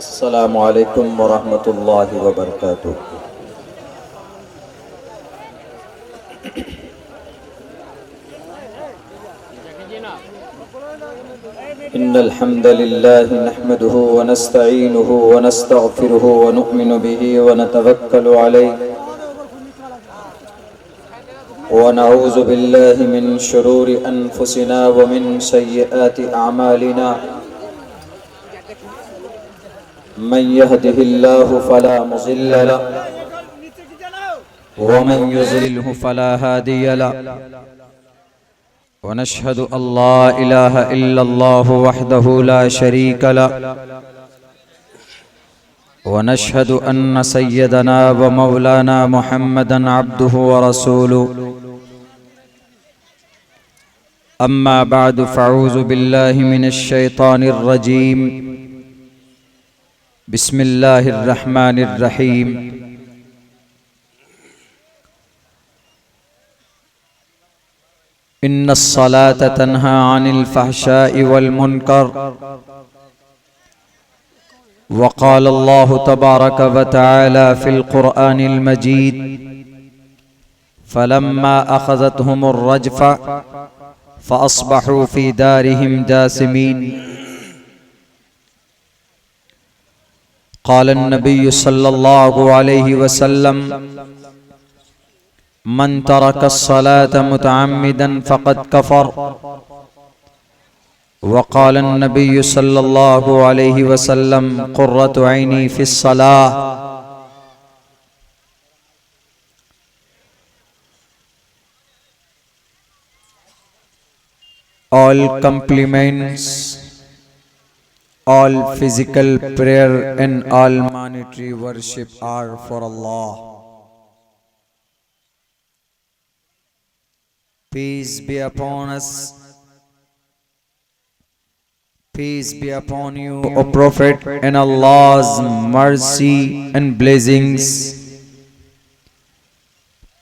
अस्सलामु अलैकुम वरहमतुल्लाहि वबरकातुह। इन्नल हम्दलिल्लाहि नहमदुहु व नस्तईनुहु व नस्तगफिरुहु व नुअमिनु बिही व नतवक्कलु अलैहि व नऊज़ु बिल्लाहि मिन शुरूरि अनफुसिना व मिन सय्यिआति अअमालिना। मन यहदिहिल्लाहु फला मुज़िल्ल लहु व मन युज़लिल्हु फला हादिय लहु। व नशहदु अल्ला इलाहा इल्लल्लाहु वहदहु ला शरीक लहु व नशहदु अन्न सय्यदना व मौलाना मुहम्मदन अब्दुहु व रसूलुहु। अम्मा बअद फ़अऊज़ु बिल्लाहि मिनश शैतानिर रजीम। बिस्मिल्लाहिर रहमानिर रहीम। इन्नस्सलात तन्हा अनिल फ़हशाइ वल मुनकर व क़ाल अल्लाहु तबारक व तआला फ़िल क़ुरआनिल मजीद फ़लम्मा अख़ज़तहुमुर रजफ़ा फ़अस्बहू फ़ी दारिहिम जासिमीन। क़ाल अन्नबिय्यु सल्लल्लाहु अलैहि वसल्लम मन तरकस्सलात मुतअम्मिदन फ़क़द कफ़र। व क़ाल अन्नबिय्यु सल्लल्लाहु अलैहि वसल्लम क़ुर्रतु Anne फ़िस्सलाह। All compliments, all physical prayer and all monetary worship are for Allah. Peace be upon us. Peace be upon you, O Prophet, and Allah's mercy and blessings.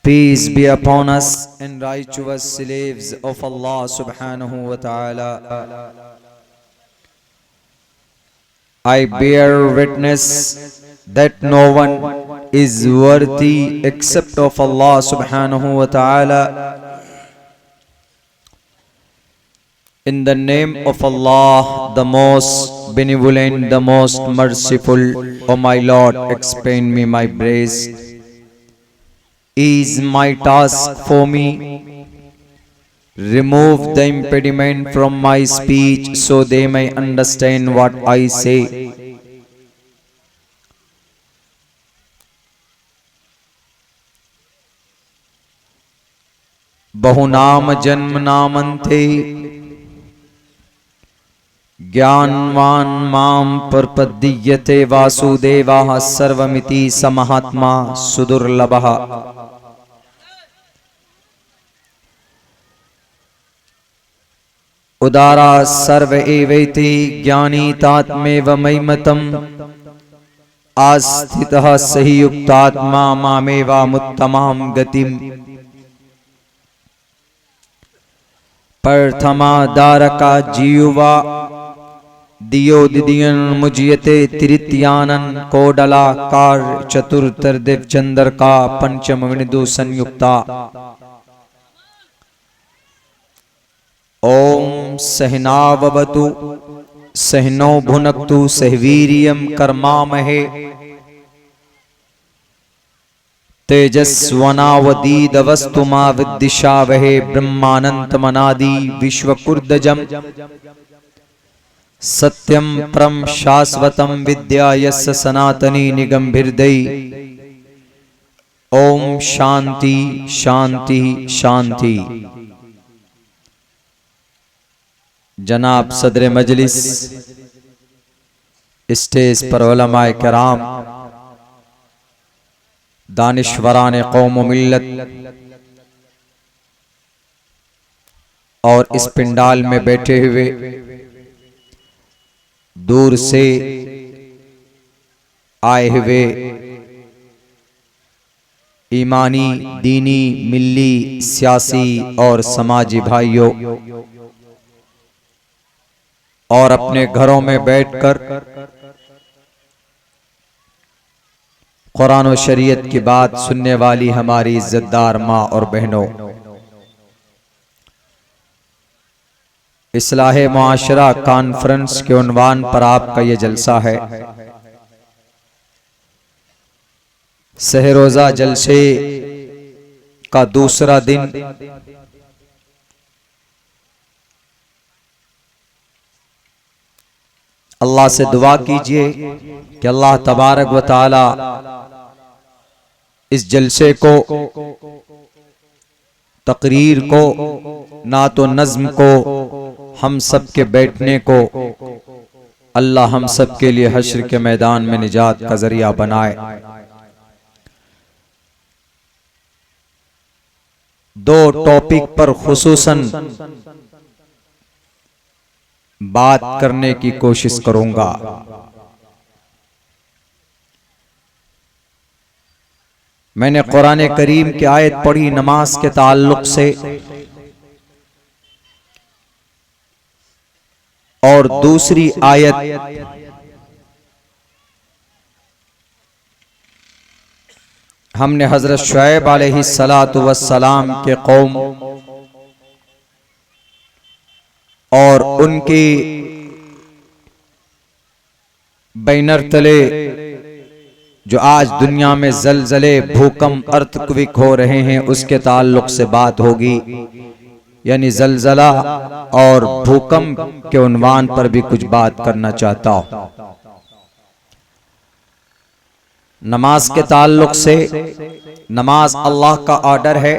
Peace be upon us and righteous slaves of Allah subhanahu wa ta'ala. I bear witness that no one is worthy except of Allah subhanahu wa ta'ala. In the name of Allah, the most benevolent, the most merciful, O my Lord, expand me my praise. Ease my task for me. Remove the impediment from my speech so they may understand what I say. बहुनाम जन्म नामन्ते ज्ञानवान माम प्रपद्यते वासुदेवाः सर्वमिति समहात्मा सुदुर्लभः। उदारा सर्व एवेति ज्ञानी तात्मेव मयिमतम् आस्थितः सहि युक्तात्मा मामेवामुत्तमां गतिम्। प्रथमा दारका जीवा दियो दिदियन मुझियते तृतीयानन कोडला कार चतुर्थर्दिव चंद्र का पंचम विनिदु संयुक्ता। ओम सहनाववतु सहनो भुनक्तु सहवीर्यं कर्मामहे तेजस्वनावदीदवस्तु मा विद्दिशावहे। ब्रह्मानंतमनादि विश्वकुर्दजम् सत्यं परं शाश्वतं विद्या यस्य सनातनी निगम्भिर्दै। ओम शांति शांति शांति। जनाब सदर मजलिस, स्टेज पर उलमाए कराम, दानिश्वरान कौम मिल्लत और इस पिंडाल में बैठे हुए दूर से आए हुए ईमानी, दीनी, मिल्ली, सियासी और समाजी भाइयों, और अपने घरों में बैठकर कुरान और शरीयत की बात सुनने वाली हमारी इज्जतदार माँ और बहनों, इस्लाह मुआशरा कॉन्फ्रेंस के उन्वान पर आपका ये जलसा है। सहरोजा जलसे का दूसरा दिन अल्लाह से दुआ कीजिए कि अल्लाह तबारक व तआला इस जलसे को, तकरीर को, नातो नज़्म को, हम सब के बैठने को अल्लाह हम सब के लिए हश्र के मैदान में निजात का जरिया बनाए। दो टॉपिक पर खुसूसन बात करने की कोशिश करूंगा। मैंने कुरान करीम की आयत पढ़ी नमाज के ताल्लुक से, और दूसरी आयत हमने हजरत शुएब अलैहिस्सलातु वस्सलाम के कौम और उनके बैनर तले जो आज दुनिया में जलजले, भूकंप, अर्थक्वेक हो रहे हैं उसके ताल्लुक से बात होगी। यानी जलजला और भूकंप के उन्वान पर भी कुछ बात करना चाहता हूं। नमाज के ताल्लुक से, नमाज अल्लाह का ऑर्डर है,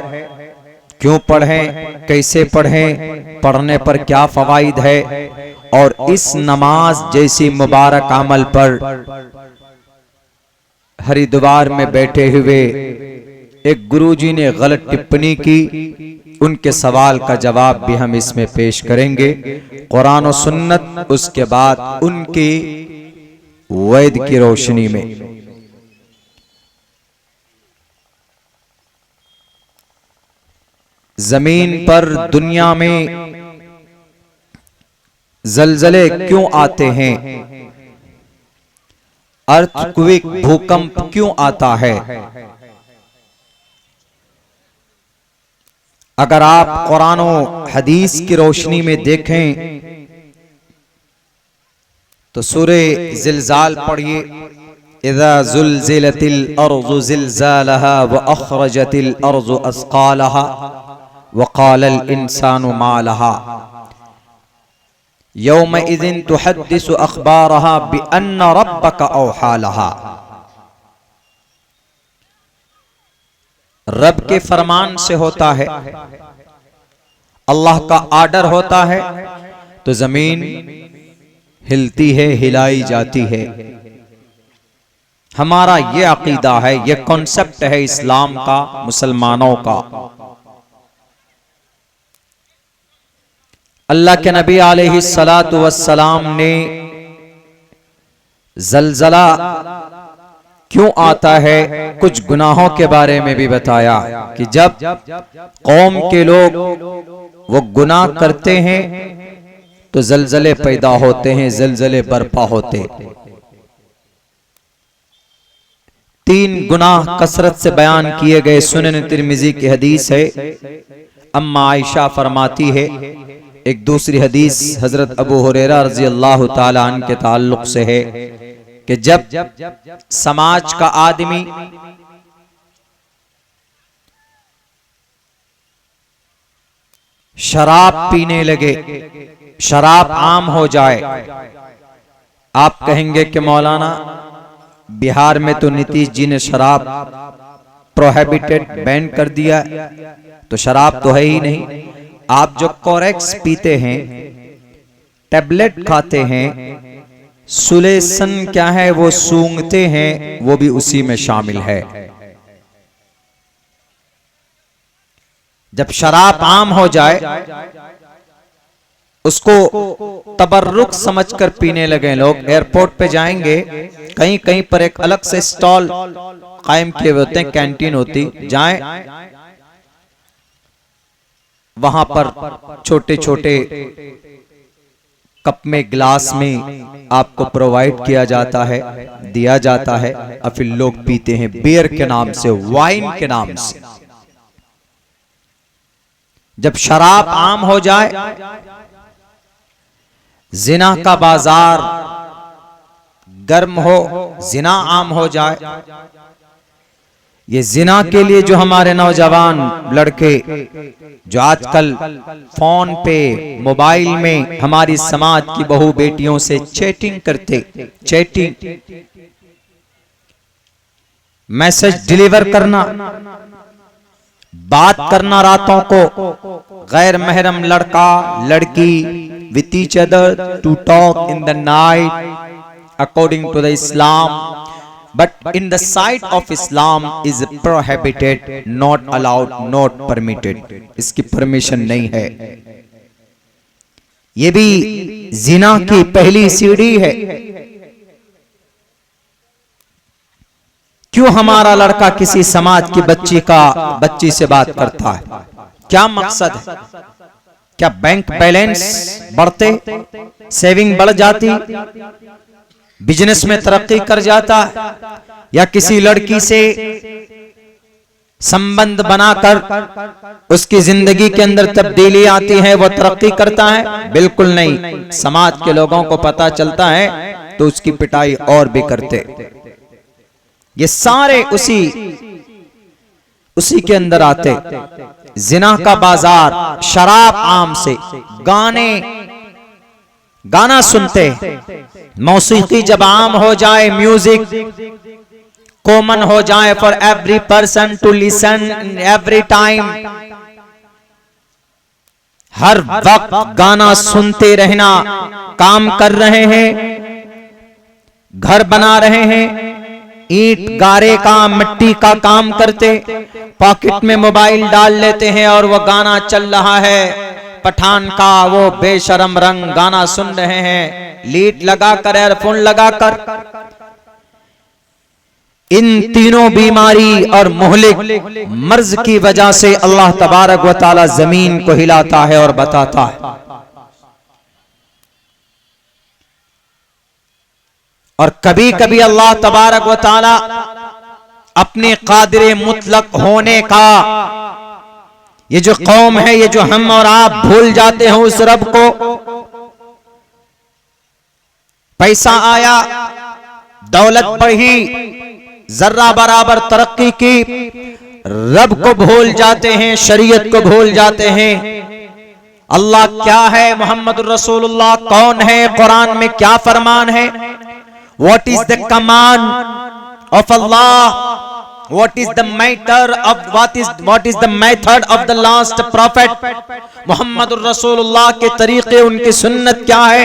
क्यों पढ़ें, कैसे पढ़ें, पढ़ने पर क्या फवाइद है, और इस नमाज जैसी मुबारक अमल पर हरिद्वार में बैठे हुए एक गुरुजी ने गलत टिप्पणी की, उनके सवाल का जवाब भी हम इसमें पेश करेंगे, कुरान और सुन्नत, उसके बाद उनकी वैद की रोशनी में। जमीन पर, दुनिया में जलजले क्यों आते हैं, अर्थक्वेक, भूकंप क्यों आता है? अगर आप कुरान और हदीस की रोशनी में देखें तो सूरे जिलजाल पढ़िए, इज़ा ज़ुलज़िलतिल अर्ज़ु ज़िलज़ालहा व अख़रजतिल अर्ज़ु अस्क़ालहा व क़ालल इंसानु मा लहा यौमइज़िन तुहद्दिसु अख़बारहा बिअन्न रब्बक औहा लहा। रब के फरमान से होता है, अल्लाह का आर्डर होता है तो जमीन हिलती है, हिलाई जाती है। हमारा ये अकीदा है, ये कॉन्सेप्ट है इस्लाम का, मुसलमानों का। अल्लाह के नबी अलैहिस्सलातु वस्सलाम ने जलजला क्यों आता है, कुछ गुनाहों के बारे में भी बताया कि जब कौम के लोग वो गुनाह करते हैं तो जलजले पैदा होते हैं, जलजले बर्पा होते। 3 गुनाह कसरत से बयान किए गए, सुनन तिरमिजी की हदीस है। अम्मा आयशा फरमाती है, एक दूसरी हदीस हजरत अबू हुरैरा रज़ी अल्लाह ताला अन्हु के ताल्लुक से है कि जब समाज का आदमी शराब पीने लगे, शराब आम हो जाए, आप कहेंगे कि मौलाना बिहार में तो नीतीश जी ने शराब प्रोहिबिटेड, बैन कर दिया, तो शराब तो है ही नहीं। आप जो कोरेक्स पीते हैं, टैबलेट खाते हैं, सुलेसन क्या है वो सूंघते हैं, वो भी उसी में शामिल है। जब शराब आम हो जाए, उसको तबर्रुक समझकर पीने लगे लोग। एयरपोर्ट पे जाएंगे, कहीं कहीं पर एक अलग से स्टॉल कायम किए हुए होते हैं, कैंटीन होती, जाएं, वहां पर छोटे छोटे कप में, ग्लास में आपको प्रोवाइड किया जाता है, दिया जाता है, और फिर लोग पीते हैं बियर के नाम से, वाइन के नाम से। जब शराब आम हो जाए, जिना का बाजार गर्म हो, जिना आम हो जाए, ये जिना के लिए जो हमारे नौजवान लड़के जो आजकल फोन पे, मोबाइल में हमारी समाज की बहू बेटियों से चैटिंग करते, चैटिंग, मैसेज डिलीवर करना, बात करना रातों को, गैर महरम लड़का लड़की with each other to talk in the night according to the Islam, but in the sight of Islam is prohibited, not allowed, not permitted. इसकी परमिशन नहीं है। ये भी जिना की पहली सीढ़ी है। क्यों हमारा लड़का किसी समाज की बच्ची से बात करता है? क्या मकसद है? क्या बैंक बैलेंस बढ़ते, सेविंग बढ़ जाती, बिजनेस में तरक्की कर जाता, या किसी लड़की से संबंध बनाकर उसकी जिंदगी के अंदर तब्दीली आती है, वो तरक्की करता है? बिल्कुल नहीं। समाज के लोगों को पता चलता है तो उसकी पिटाई और भी करते। ये सारे उसी के अंदर आते। जिना का बाजार, शराब आम से, गाना सुनते, मौसीकी जब आम हो जाए, म्यूजिक कॉमन हो जाए for every person to listen every time, हर वक्त गाना सुनते रहना, काम कर रहे हैं, घर बना रहे हैं, ईंट गारे का, मिट्टी का काम करते, पॉकेट में मोबाइल डाल लेते हैं और वो गाना चल रहा है, पठान का वो बेशरम रंग गाना सुन रहे हैं, लीड लगाकर, एयरफोन लगाकर। इन तीनों बीमारी और मुहलिक मर्ज की वजह से अल्लाह तबारक व तआला जमीन को हिलाता है और बताता है। और कभी कभी अल्लाह तबारक व तआला अपने कादिर मुतलक होने का, ये जो कौम है, ये जो हम और आप भूल जाते हैं उस रब को। पैसा आया, दौलत बढ़ी, जर्रा बराबर तरक्की की, रब को भूल जाते हैं, शरीयत को भूल जाते हैं। अल्लाह क्या है, मोहम्मद रसूलुल्लाह कौन है, कुरान में क्या फरमान है, What is the command of Allah? What is the matter of what is the method of the last prophet? Mohammad रसूलुल्लाह के तरीके, उनकी सुन्नत क्या है?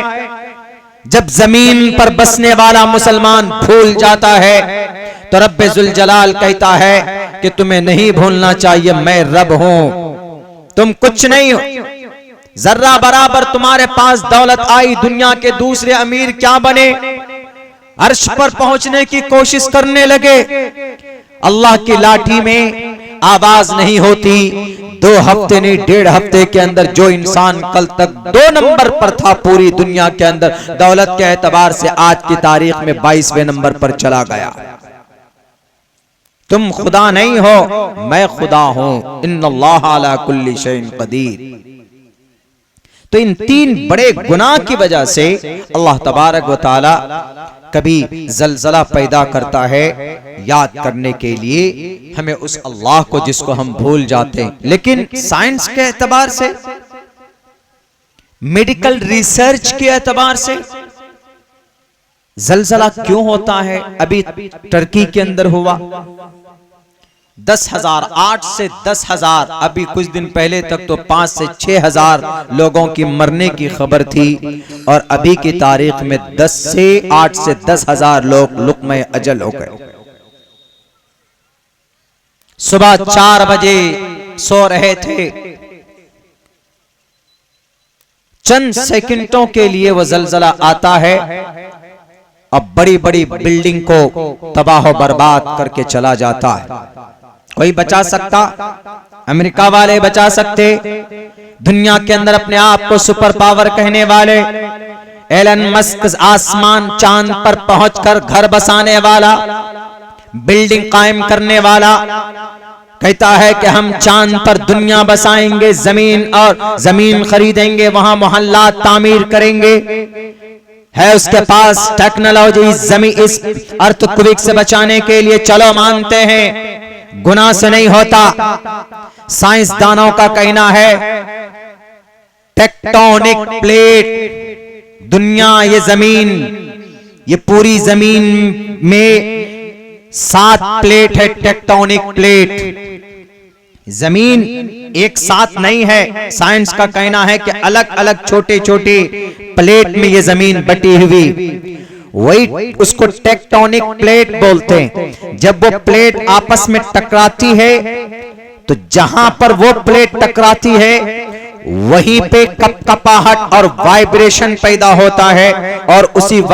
जब जमीन पर बसने वाला मुसलमान भूल जाता है तो रब्बे जुल जलाल कहता है कि तुम्हें नहीं भूलना चाहिए, मैं रब हूं, तुम कुछ नहीं हो। जर्रा बराबर तुम्हारे पास दौलत आई, दुनिया के दूसरे अमीर क्या बने, अर्श पर पहुंचने की कोशिश करने लगे, अल्लाह की लाठी में आवाज नहीं होती। 2 हफ्ते नहीं, 1.5 हफ्ते के अंदर जो इंसान कल तक 2 नंबर पर था पूरी दुनिया के अंदर, दौलत के एतबार से आज की तारीख में 22वें नंबर पर चला गया। तुम खुदा नहीं हो, मैं खुदा हूं। इन्नल्लाह अला कुल्ली शैइन कदीर। तो इन 3 बड़े गुनाह की वजह से अल्लाह तबारक व तआला कभी जलजला पैदा करता है याद करने के लिए हमें उस अल्लाह को जिसको हम भूल जाते हैं। लेकिन साइंस के एतबार से, मेडिकल रिसर्च के एतबार से जलजला क्यों होता है? अभी टर्की के अंदर हुआ, 10,000, 8 से 10,000, अभी कुछ दिन पहले तक तो 5 से 6,000 लोगों की मरने की खबर थी, और अभी की तारीख में 8 से 10,000 लोग लुक़्मे अजल हो गए। सुबह 4 बजे सो रहे थे, चंद सेकंडों के लिए वो जलजला आता है, अब बड़ी बड़ी बिल्डिंग को तबाह बर्बाद करके चला जाता है। कोई बचा सकता? अमेरिका वाले बचा सकते, दुनिया के अंदर अपने आप को सुपर पावर कहने वाले, एलन मस्क आसमान चांद पर पहुंचकर घर बसाने वाला, बिल्डिंग कायम करने वाला, कहता है कि हम चांद पर दुनिया बसाएंगे, जमीन खरीदेंगे, वहां मोहल्ला तामीर करेंगे। है उसके पास टेक्नोलॉजी इस अर्थक्वेक से बचाने के लिए, चलो मानते हैं, गुनाह से नहीं होता। साइंसदानों का कहना है टेक्टोनिक प्लेट, दुनिया, ये जमीन, ये पूरी जमीन में 7 प्लेट है, टेक्टोनिक प्लेट। जमीन एक साथ नहीं है, साइंस का कहना है कि अलग अलग छोटे छोटे प्लेट में ये जमीन बटी हुई, वही उसको टेक्टोनिक प्लेट बोलते हैं। जब वो प्लेट आपस में टकराती है तो जहां पर वो प्लेट टकराती है वहीं पे कपकपाहट और वाइब्रेशन पैदा होता है, और उसी वो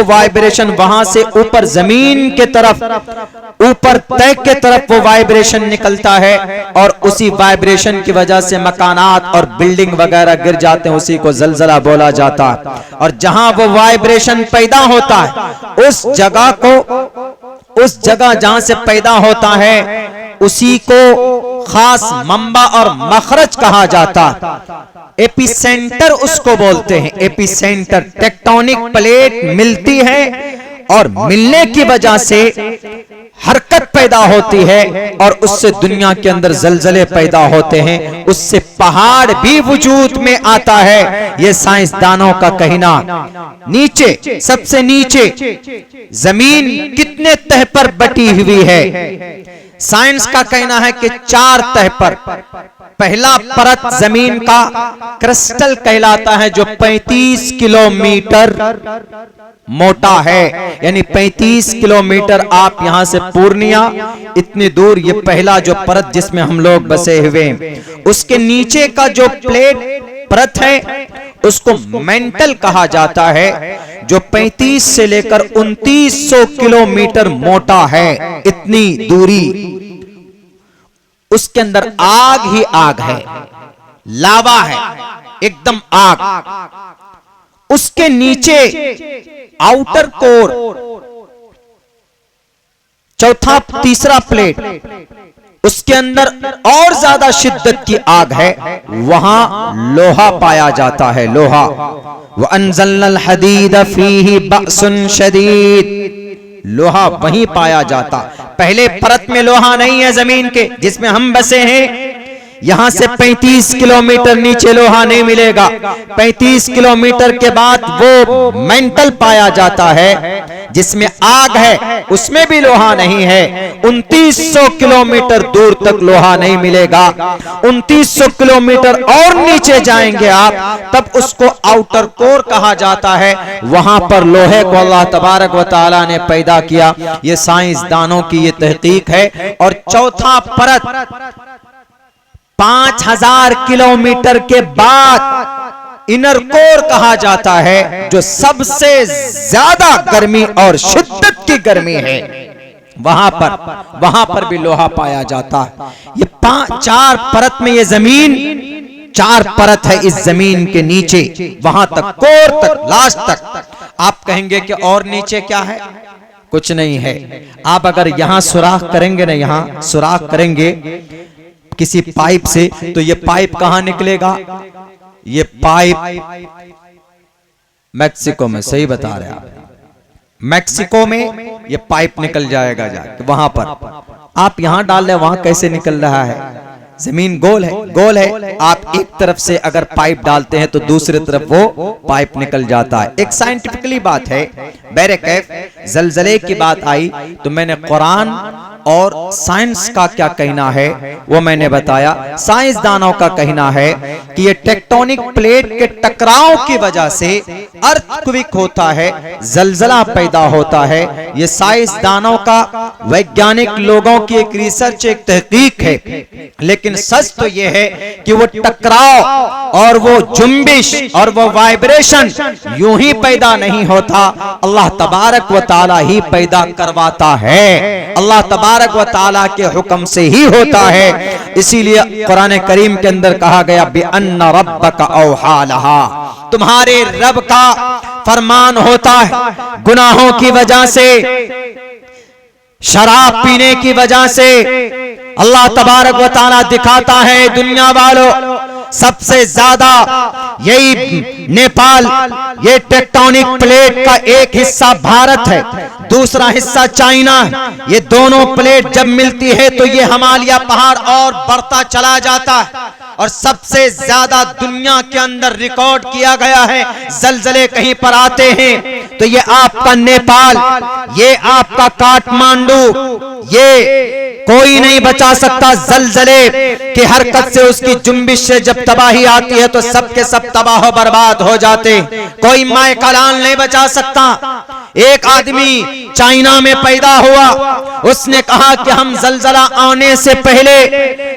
वाइब्रेशन वहां से ऊपर जमीन के तरफ, ऊपर तय के तरफ वो वाइब्रेशन निकलता है, और उसी वाइब्रेशन की वजह से मकानात और बिल्डिंग वगैरह गिर जाते हैं, उसी को जलजला बोला जाता है। और जहां वो वाइब्रेशन पैदा होता है उस जगह जहां से पैदा होता है उसी को खास मंबा और मखरज कहा जाता। एपिसेंटर उसको बोलते हैं, एपिसेंटर। टेक्टोनिक प्लेट मिलती है और मिलने की वजह से हरकत पैदा होती है और उससे दुनिया के अंदर जलजले पैदा होते हैं, उससे पहाड़ भी वजूद में आता है। ये साइंसदानों का कहना। नीचे, सबसे नीचे जमीन कितने तह पर बटी हुई है? साइंस का कहना है कि 4 तह पर। पहला परत जमीन का क्रिस्टल कहलाता है, जो 35 किलोमीटर मोटा है, यानी 35 किलोमीटर। आप यहां से पूर्णिया इतनी दूर, ये पहला जो परत जिसमें हम लोग बसे हुए। उसके नीचे का जो प्लेट परत है उसको मेंटल कहा जाता है, जो 35 से लेकर 2900 किलोमीटर मोटा है। इतनी दूरी, उसके अंदर आग ही आग है, लावा है, एकदम आग। उसके नीचे आउटर कोर, तीसरा प्लेट, उसके अंदर और ज्यादा शिद्दत की आग है, वहां लोहा पाया जाता है, लोहा। व अंज़लनल हदीद फीही बअसुन शदीद, लोहा वहीं पाया जाता। पहले परत में लोहा नहीं है जमीन के जिसमें हम बसे हैं, यहां से 35 किलोमीटर नीचे लोहा नहीं मिलेगा। 35 किलोमीटर के बाद वो मेंटल पाया जाता है जिसमें आग है, उसमें भी लोहा नहीं है। 2900 किलोमीटर दूर तक लोहा नहीं मिलेगा। 2900 किलोमीटर और नीचे जाएंगे आप, तब उसको आउटर कोर कहा जाता है। वहां पर लोहे को अल्लाह तबारक व तआला ने पैदा किया। ये साइंसदानों की ये तहकीक है। और चौथा परत 5000 किलोमीटर के बाद इनर कोर कहा जाता है, जो सबसे ज्यादा गर्मी और शिद्दत की गर्मी है। वहां पर भी लोहा पाया जाता है। ये 4 परत में ये जमीन, 4 परत है इस जमीन के नीचे, वहां तक, कोर तक, लास्ट तक। आप कहेंगे कि और नीचे क्या है? कुछ नहीं है। आप अगर यहां सुराख करेंगे ना, यहां सुराख करेंगे किसी पाइप से, तो ये पाइप कहां निकलेगा? ये पाइप मैक्सिको में, सही बता रहे आप, मैक्सिको में ये पाइप निकल जाएगा जाके वहां पर। आप यहां डाल रहे, वहां कैसे निकल रहा है? जमीन गोल है, गोल है। आप एक तरफ से अगर पाइप डालते हैं तो दूसरी तरफ वो पाइप निकल जाता है। एक साइंटिफिकली बात है। बैरकैफ जलजले की बात आई तो मैंने कुरान और साइंस का क्या कहना है वो मैंने बताया। साइंसदानों का कहना है कि ये टेक्टोनिक प्लेट के टकराव की वजह से अर्थक्वेक होता है, जलजला पैदा होता है। ये साइंसदानों का, वैज्ञानिक लोगों की एक रिसर्च, एक तहकीक है। लेकिन सच तो यह है कि वो टकराव और वो जुम्बिश और वो वाइब्रेशन यूं ही पैदा नहीं होता, अल्लाह तबारक व ताला ही पैदा करवाता है। अल्लाह तबारक व ताला के हुक्म से ही होता है। इसीलिए कुरान करीम के अंदर कहा गया बिअन्न रब्बका औहा लहा, तुम्हारे रब का फरमान होता है। गुनाहों की वजह से, शराब पीने की वजह से अल्लाह तबारक व तआला दिखाता है दुनिया वालों, सबसे ज्यादा यही नेपाल, ये टेक्टोनिक प्लेट का एक हिस्सा भारत है, दूसरा हिस्सा चाइना है। ये दोनों प्लेट जब मिलती है तो ये हिमालय पहाड़ और बढ़ता चला जाता है। और सबसे ज्यादा दुनिया के अंदर रिकॉर्ड किया गया है, जलजले कहीं पर आते हैं तो ये आपका नेपाल, ये आपका काठमांडू, ये कोई नहीं बचा सकता। जलजले की हरकत से, उसकी जुम्बिश से जब तबाही आती है तो सब के सब तबाह बर्बाद हो जाते। कोई मायकालान नहीं बचा सकता। एक आदमी चाइना में पैदा हुआ, उसने कहा कि हम जलजला आने से पहले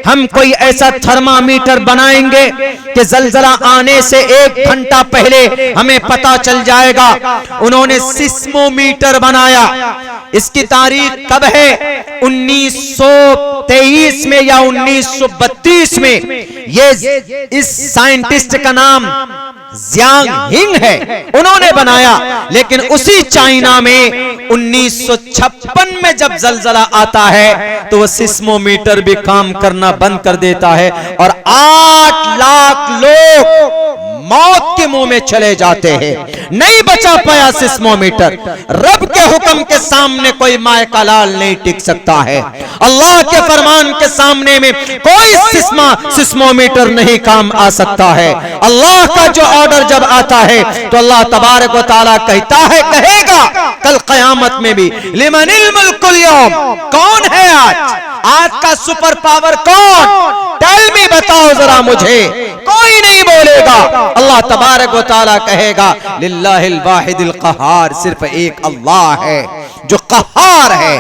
हम कोई ऐसा थर्मामीटर बनाएंगे कि जलजला आने से 1 घंटा पहले हमें पता चल जाएगा। उन्होंने सिस्मोमीटर बनाया। इसकी तारीख कब है? 1923 में या 1932 में। ये इस साइंटिस्ट का नाम ज़ियांग हिंग है, उन्होंने बनाया। लेकिन उसी चाइना में 1956 में जब जलजला आता है तो वो सिस्मोमीटर भी काम करना बंद कर देता है और 8 लाख लोग मौत के मुंह में चले जाते हैं। नहीं बचा पाया सिस्मोमीटर। रब के हुक्म के सामने कोई मायकालाल नहीं टिक सकता है। अल्लाह के फरमान के सामने में कोई सिस्मोमीटर नहीं काम आ सकता है। अल्लाह का जो ऑर्डर जब आता है तो अल्लाह तबारक व तआला कहता है, कहेगा कल कयामत में भी, लिमनिल मुल्कुल यौम, कौन है आज का सुपर पावर कौन? टेल मी, बताओ जरा मुझे। कोई नहीं बोलेगा। अल्लाह तबारक व तआला कहेगा, लिल्लाहिल वाहिदिल क़हार, सिर्फ एक अल्लाह है जो क़हार है,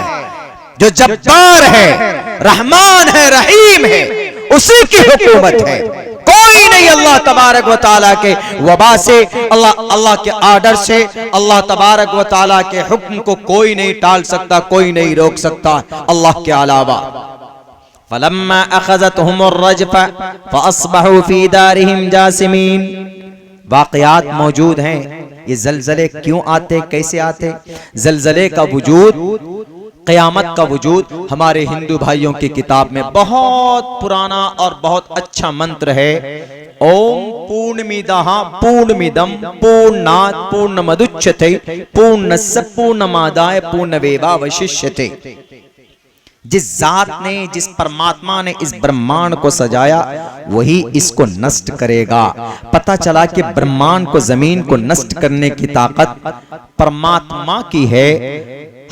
जो जब्बार है, रहमान है, रहीम है, उसी की हुकूमत है। कोई नहीं अल्लाह तबारक व तआला के वबा से, अल्लाह के आर्डर से, अल्लाह तबारक व तआला के हुक्म को कोई नहीं टाल सकता, कोई नहीं रोक सकता अल्लाह के अलावा। फलम्मा अखज़तहुमुर रजफ़ा फ़अस्बहू फ़ी दारिहिम जासिमीन। वाक़यात मौजूद हैं। ये जलजले क्यों आते, कैसे आते? जलजले का वजूद, क़यामत का वजूद हमारे हिंदू भाइयों की किताब में बहुत पुराना और बहुत अच्छा मंत्र है। ओम पूर्णमिदः पूर्णमिदं पूर्णात् पूर्णमुदच्यते पूर्णस्य पूर्णमादाय पूर्णमेवावशिष्यते। जिस जात ने, जिस परमात्मा ने इस ब्रह्मांड को सजाया वही इसको नष्ट करेगा। पता चला कि ब्रह्मांड को, जमीन को नष्ट करने की ताकत परमात्मा की है।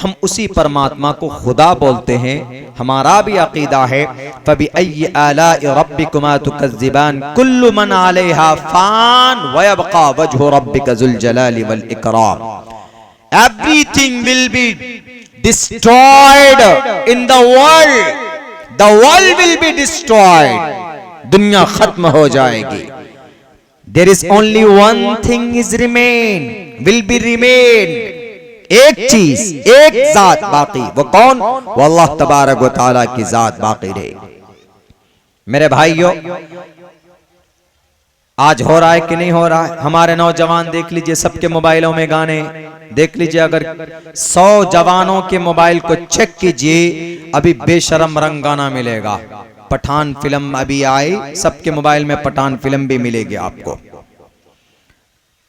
हम उसी परमात्मा को खुदा बोलते हैं। हमारा भी अकीदा है, फबिअय्यि आलाइ रब्बिकुमा तुकज़्ज़िबान कुल्लु मन अलैहा फ़ान व यबक़ा वज्हु रब्बिका ज़ुल जलालि वल इकराम। Everything will be destroyed in the world will be destroyed। दुनिया खत्म हो जाएगी। there is only one thing is will be remain। एक चीज, एक जात बाकी, वो कौन? वो अल्लाह तबारक व तआला की जात बाकी रहेगी। मेरे भाइयों, आज हो रहा है कि नहीं हो रहा है? हमारे नौजवान देख लीजिए, सबके मोबाइलों में गाने देख लीजिए। अगर 100 जवानों के मोबाइल को चेक कीजिए, अभी बेशरम रंग गाना मिलेगा। पठान फिल्म अभी आई, सबके मोबाइल में पठान फिल्म भी मिलेगी आपको।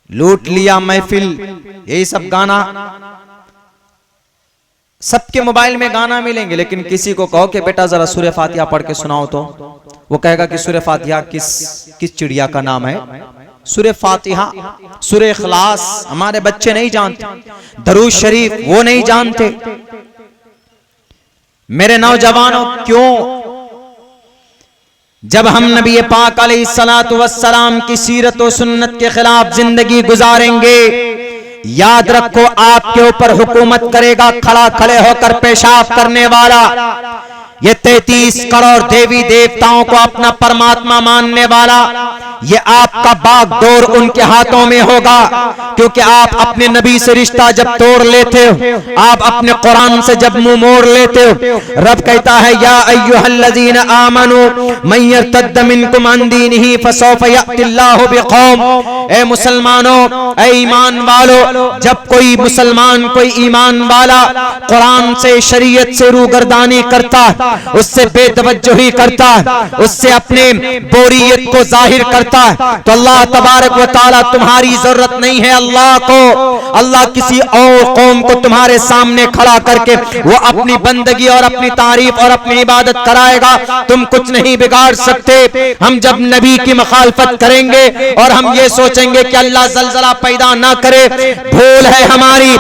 लूट लिया महफिल, यही सब गाना सबके मोबाइल में गाना मिलेंगे। लेकिन किसी को कहो कि बेटा जरा सूरह फातिहा पढ़ के सुनाओ, तो वो कहेगा कि सूरह फातिहा किस चिड़िया का नाम है? सूरह फातिहा, सूरह इखलास हमारे बच्चे नहीं जानते। दरूद शरीफ वो नहीं जानते। मेरे नौजवानों, क्यों? जब हम नबी पाक अलैहिस्सलातु वस्सलाम की सीरत और सुन्नत के खिलाफ जिंदगी गुजारेंगे, याद रखो आपके ऊपर हुकूमत करेगा खड़ा खड़े होकर पेशाब करने वाला। ये 33 करोड़ देवी देवताओं को अपना परमात्मा मानने वाला, ये आपका बागडोर उनके हाथों में होगा, क्योंकि आप अपने नबी से रिश्ता जब तोड़ लेते हो, आप अपने कुरान से जब मुंह मोड़ लेते हो, रब कहता है या अय्युहल्लज़ीना आमनू मन यर्तद्द मिनकुम अन दीनिही फसौफ यअतिल्लाहु बिकौम। ए मुसलमानों, ए ईमान वालों, जब कोई मुसलमान, कोई ईमान वाला कुरान से, शरीयत से रूगर्दानी करता है, उससे बेतवज्जोही करता है, उससे अपने बोरियत को जाहिर करता है, तो अल्लाह तबारक व तआला तुम्हारी जरूरत नहीं है अल्लाह को। अल्लाह किसी और कौम को तुम्हारे सामने खड़ा करके वो अपनी बंदगी और अपनी तारीफ और अपनी इबादत कराएगा, तुम कुछ नहीं बिगाड़ सकते। हम जब नबी की मुखालफत करेंगे और हम ये सोचेंगे कि अल्लाह ज़लज़ला पैदा ना करे, भूल है हमारी,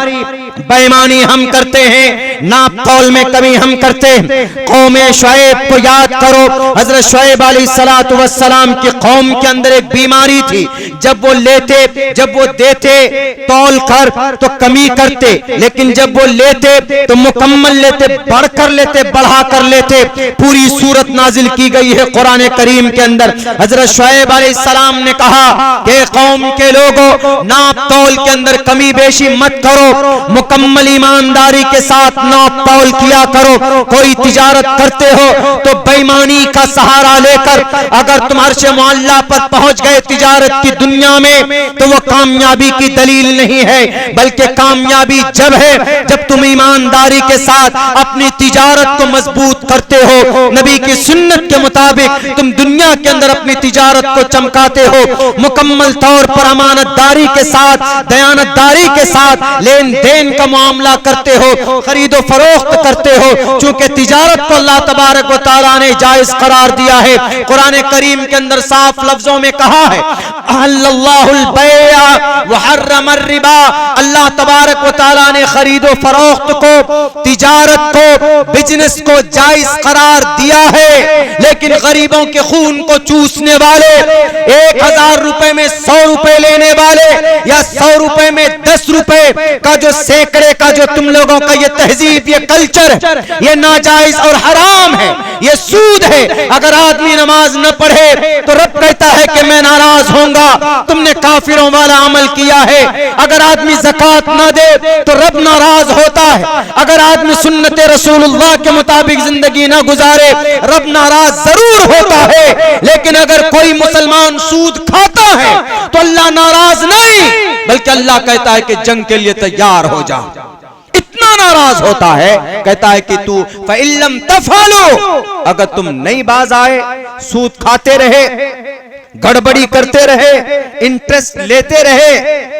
बेईमानी हम करते हैं, नाप तौल में कभी हम करते हैं। कौमे शुएब को याद करो, हजरत शुएब अलैहिस्सलातु वस्सलाम की कौम के अंदर एक बीमारी थी, जब वो लेते, जब वो देते तौल कर तो कमी करते, लेकिन जब वो लेते तो मुकम्मल लेते, बढ़कर लेते, बढ़ा कर लेते। पूरी सूरत नाजिल की गई है कुरान करीम के अंदर। हजरत शुएब अलैहिस्सलाम ने कहा कि कौम के लोगों, नाप तौल के अंदर कमी बेशी मत करो, मुकम्मल ईमानदारी के साथ नाप तौल किया करो। कोई तिजारत करते हो तो बेईमानी का सहारा लेकर अगर तुम अर्श मुअल्ला पर पहुंच गए तिजारत की दुनिया में, तो वो कामयाबी की दलील नहीं है, बल्कि कामयाबी जब है जब तुम ईमानदारी के साथ अपनी तिजारत को मजबूत करते हो, नबी की सुन्नत के मुताबिक तुम दुनिया के अंदर अपनी तिजारत को चमकाते हो, मुकम्मल तौर पर अमानतदारी के साथ, दयानतदारी के साथ लेन देन का मामला करते हो, खरीदो फरोख्त करते हो। चूंकि तिजारत को अल्लाह तबारक व तआला ने जायज करार दिया है, कुरान करीम के अंदर साफ लफ्जों में कहा है अहल्लल्लाहुल बैअ व हर्रमर रिबा। अल्लाह तबारक व तआला ने खरीदो फरोख्त को, तिजारत को, बिजनेस को जायज करार दिया है, लेकिन गरीबों के खून को चूसने वाले, 1000 रुपए में 100 रुपए लेने वाले या 100 रुपए में 10 रुपए का जो सैकड़े का जो तुम लोगों का ये तहजीब, ये कल्चर, ये नाजायज और हराम है, ये सूद है। अगर आदमी नमाज न पढ़े तो रब कहता है कि मैं नाराज होऊंगा, तुमने काफिरों वाला अमल किया है। अगर आदमी ज़कात न दे तो रब नाराज होता है। अगर आदमी सुन्नत रसूलुल्लाह के मुताबिक जिंदगी न गुजारे, रब नाराज जरूर होता है। लेकिन अगर कोई मुसलमान सूद खाता है तो अल्लाह नाराज नहीं, बल्कि अल्लाह कहता है कि जंग के लिए तैयार हो जा। इतना नाराज होता है, कहता है कि तू फ़इल्लम तफ़अलू, अगर तुम नहीं बाज आए, सूद खाते रहे, गड़बड़ी करते रहे, इंटरेस्ट लेते रहे,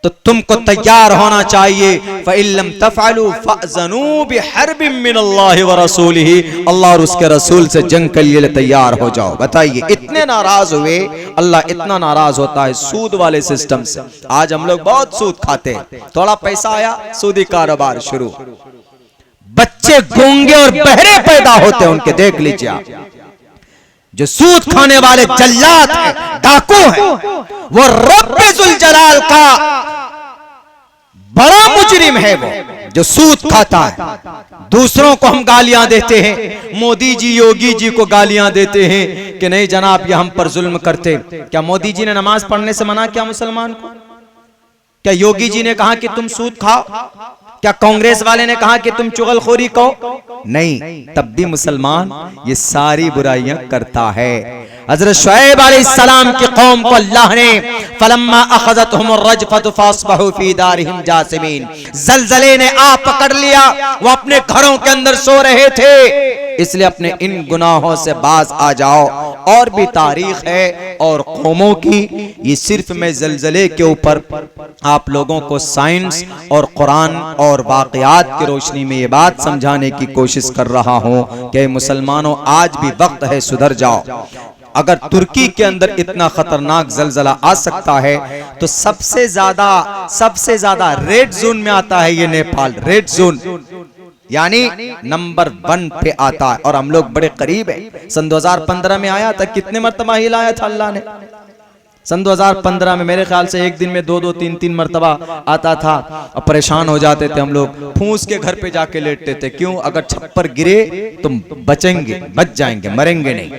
तो तुमको तैयार होना चाहिए। फ़इल्लम तफ़अलू फ़अज़नू बिहर्बिम मिनल्लाहि व रसूलिही, अल्लाह और उसके रसूल से जंग के लिए तैयार हो जाओ। बताइए, इतने नाराज हुए, अल्लाह इतना नाराज होता है सूद वाले सिस्टम से। आज हम लोग बहुत सूद खाते हैं, थोड़ा पैसा आया सूदी कारोबार शुरू। बच्चे गूंगे और बहरे पैदा होते हैं उनके, देख लीजिए आप। जो सूद खाने वाले जल्लाद हैं, डाकू हैं, वो रब्बे जुल जलाल का बड़ा मुजरिम है, वो जो सूद खाता है। दूसरों को हम गालियां देते हैं, मोदी जी, योगी जी को गालियां देते हैं कि नहीं जनाब ये हम पर जुल्म करते। क्या मोदी जी ने नमाज पढ़ने से मना किया मुसलमान को? क्या योगी जी ने कहा कि तुम सूद खाओ? क्या कांग्रेस वाले ने कहा कि तुम चुगलखोरी कहो? नहीं, तब भी मुसलमान ये सारी बुराइयां करता है। हजरत शुएब अलैहिस्सलाम की कौम को अल्लाह ने फलम्मा अखज़तहुमुर रजफ़तु फ़अस्बहू फ़ी दारिहिम जासिमीन, ज़लज़ले ने आ पकड़ लिया, वो अपने घरों के अंदर सो रहे थे। इसलिए अपने इन गुनाहों से बाज आ जाओ। और भी तारीख है और कौमों की, ये सिर्फ मैं ज़लज़ले के ऊपर आप लोगों को साइंस और कुरान और वाक़यात की रोशनी में ये बात समझाने की कोशिश कर रहा हूँ कि मुसलमानों, आज भी वक्त है, सुधर जाओ। अगर तुर्की के अंदर इतना खतरनाक ज़लज़ला आ सकता है तो सबसे ज्यादा रेड जोन में आता है ये नेपाल। रेड जोन यानी नंबर 1 पे आता है, और हम लोग बड़े करीब है। सन 2015 में आया था, कितने मरतबा हिलाया था अल्लाह ने? सन 2015 में मेरे ख्याल से एक दिन में 2-2, 3-3 मरतबा आता था और परेशान हो जाते थे हम लोग। फूंस के घर पे जाके लेटते थे। क्यों? अगर छप्पर गिरे तो बचेंगे, बच जाएंगे, मरेंगे नहीं।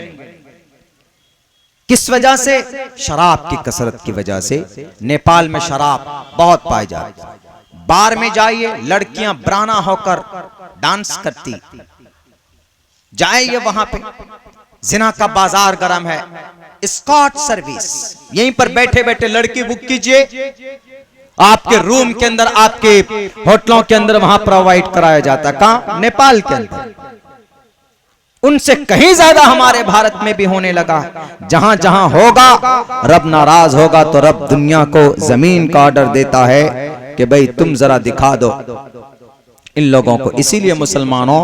किस वजह से? शराब की कसरत की वजह से। नेपाल में शराब बहुत पाई जाती है। बार में जाइए, लड़कियां ब्राना होकर डांस करती, जाइए वहां पे, जिना का बाजार गरम है। स्कॉट सर्विस, यहीं पर बैठे बैठे लड़की बुक कीजिए, आपके रूम के अंदर, आपके होटलों के अंदर वहां प्रोवाइड कराया जाता है। कहां? नेपाल के अंदर। उनसे कहीं ज्यादा हमारे भारत में भी होने लगा। जहां जहां होगा, रब नाराज होगा तो रब दुनिया को जमीन का ऑर्डर देता है कि भाई तुम जरा दिखा दो इन लोगों को। इसीलिए मुसलमानों,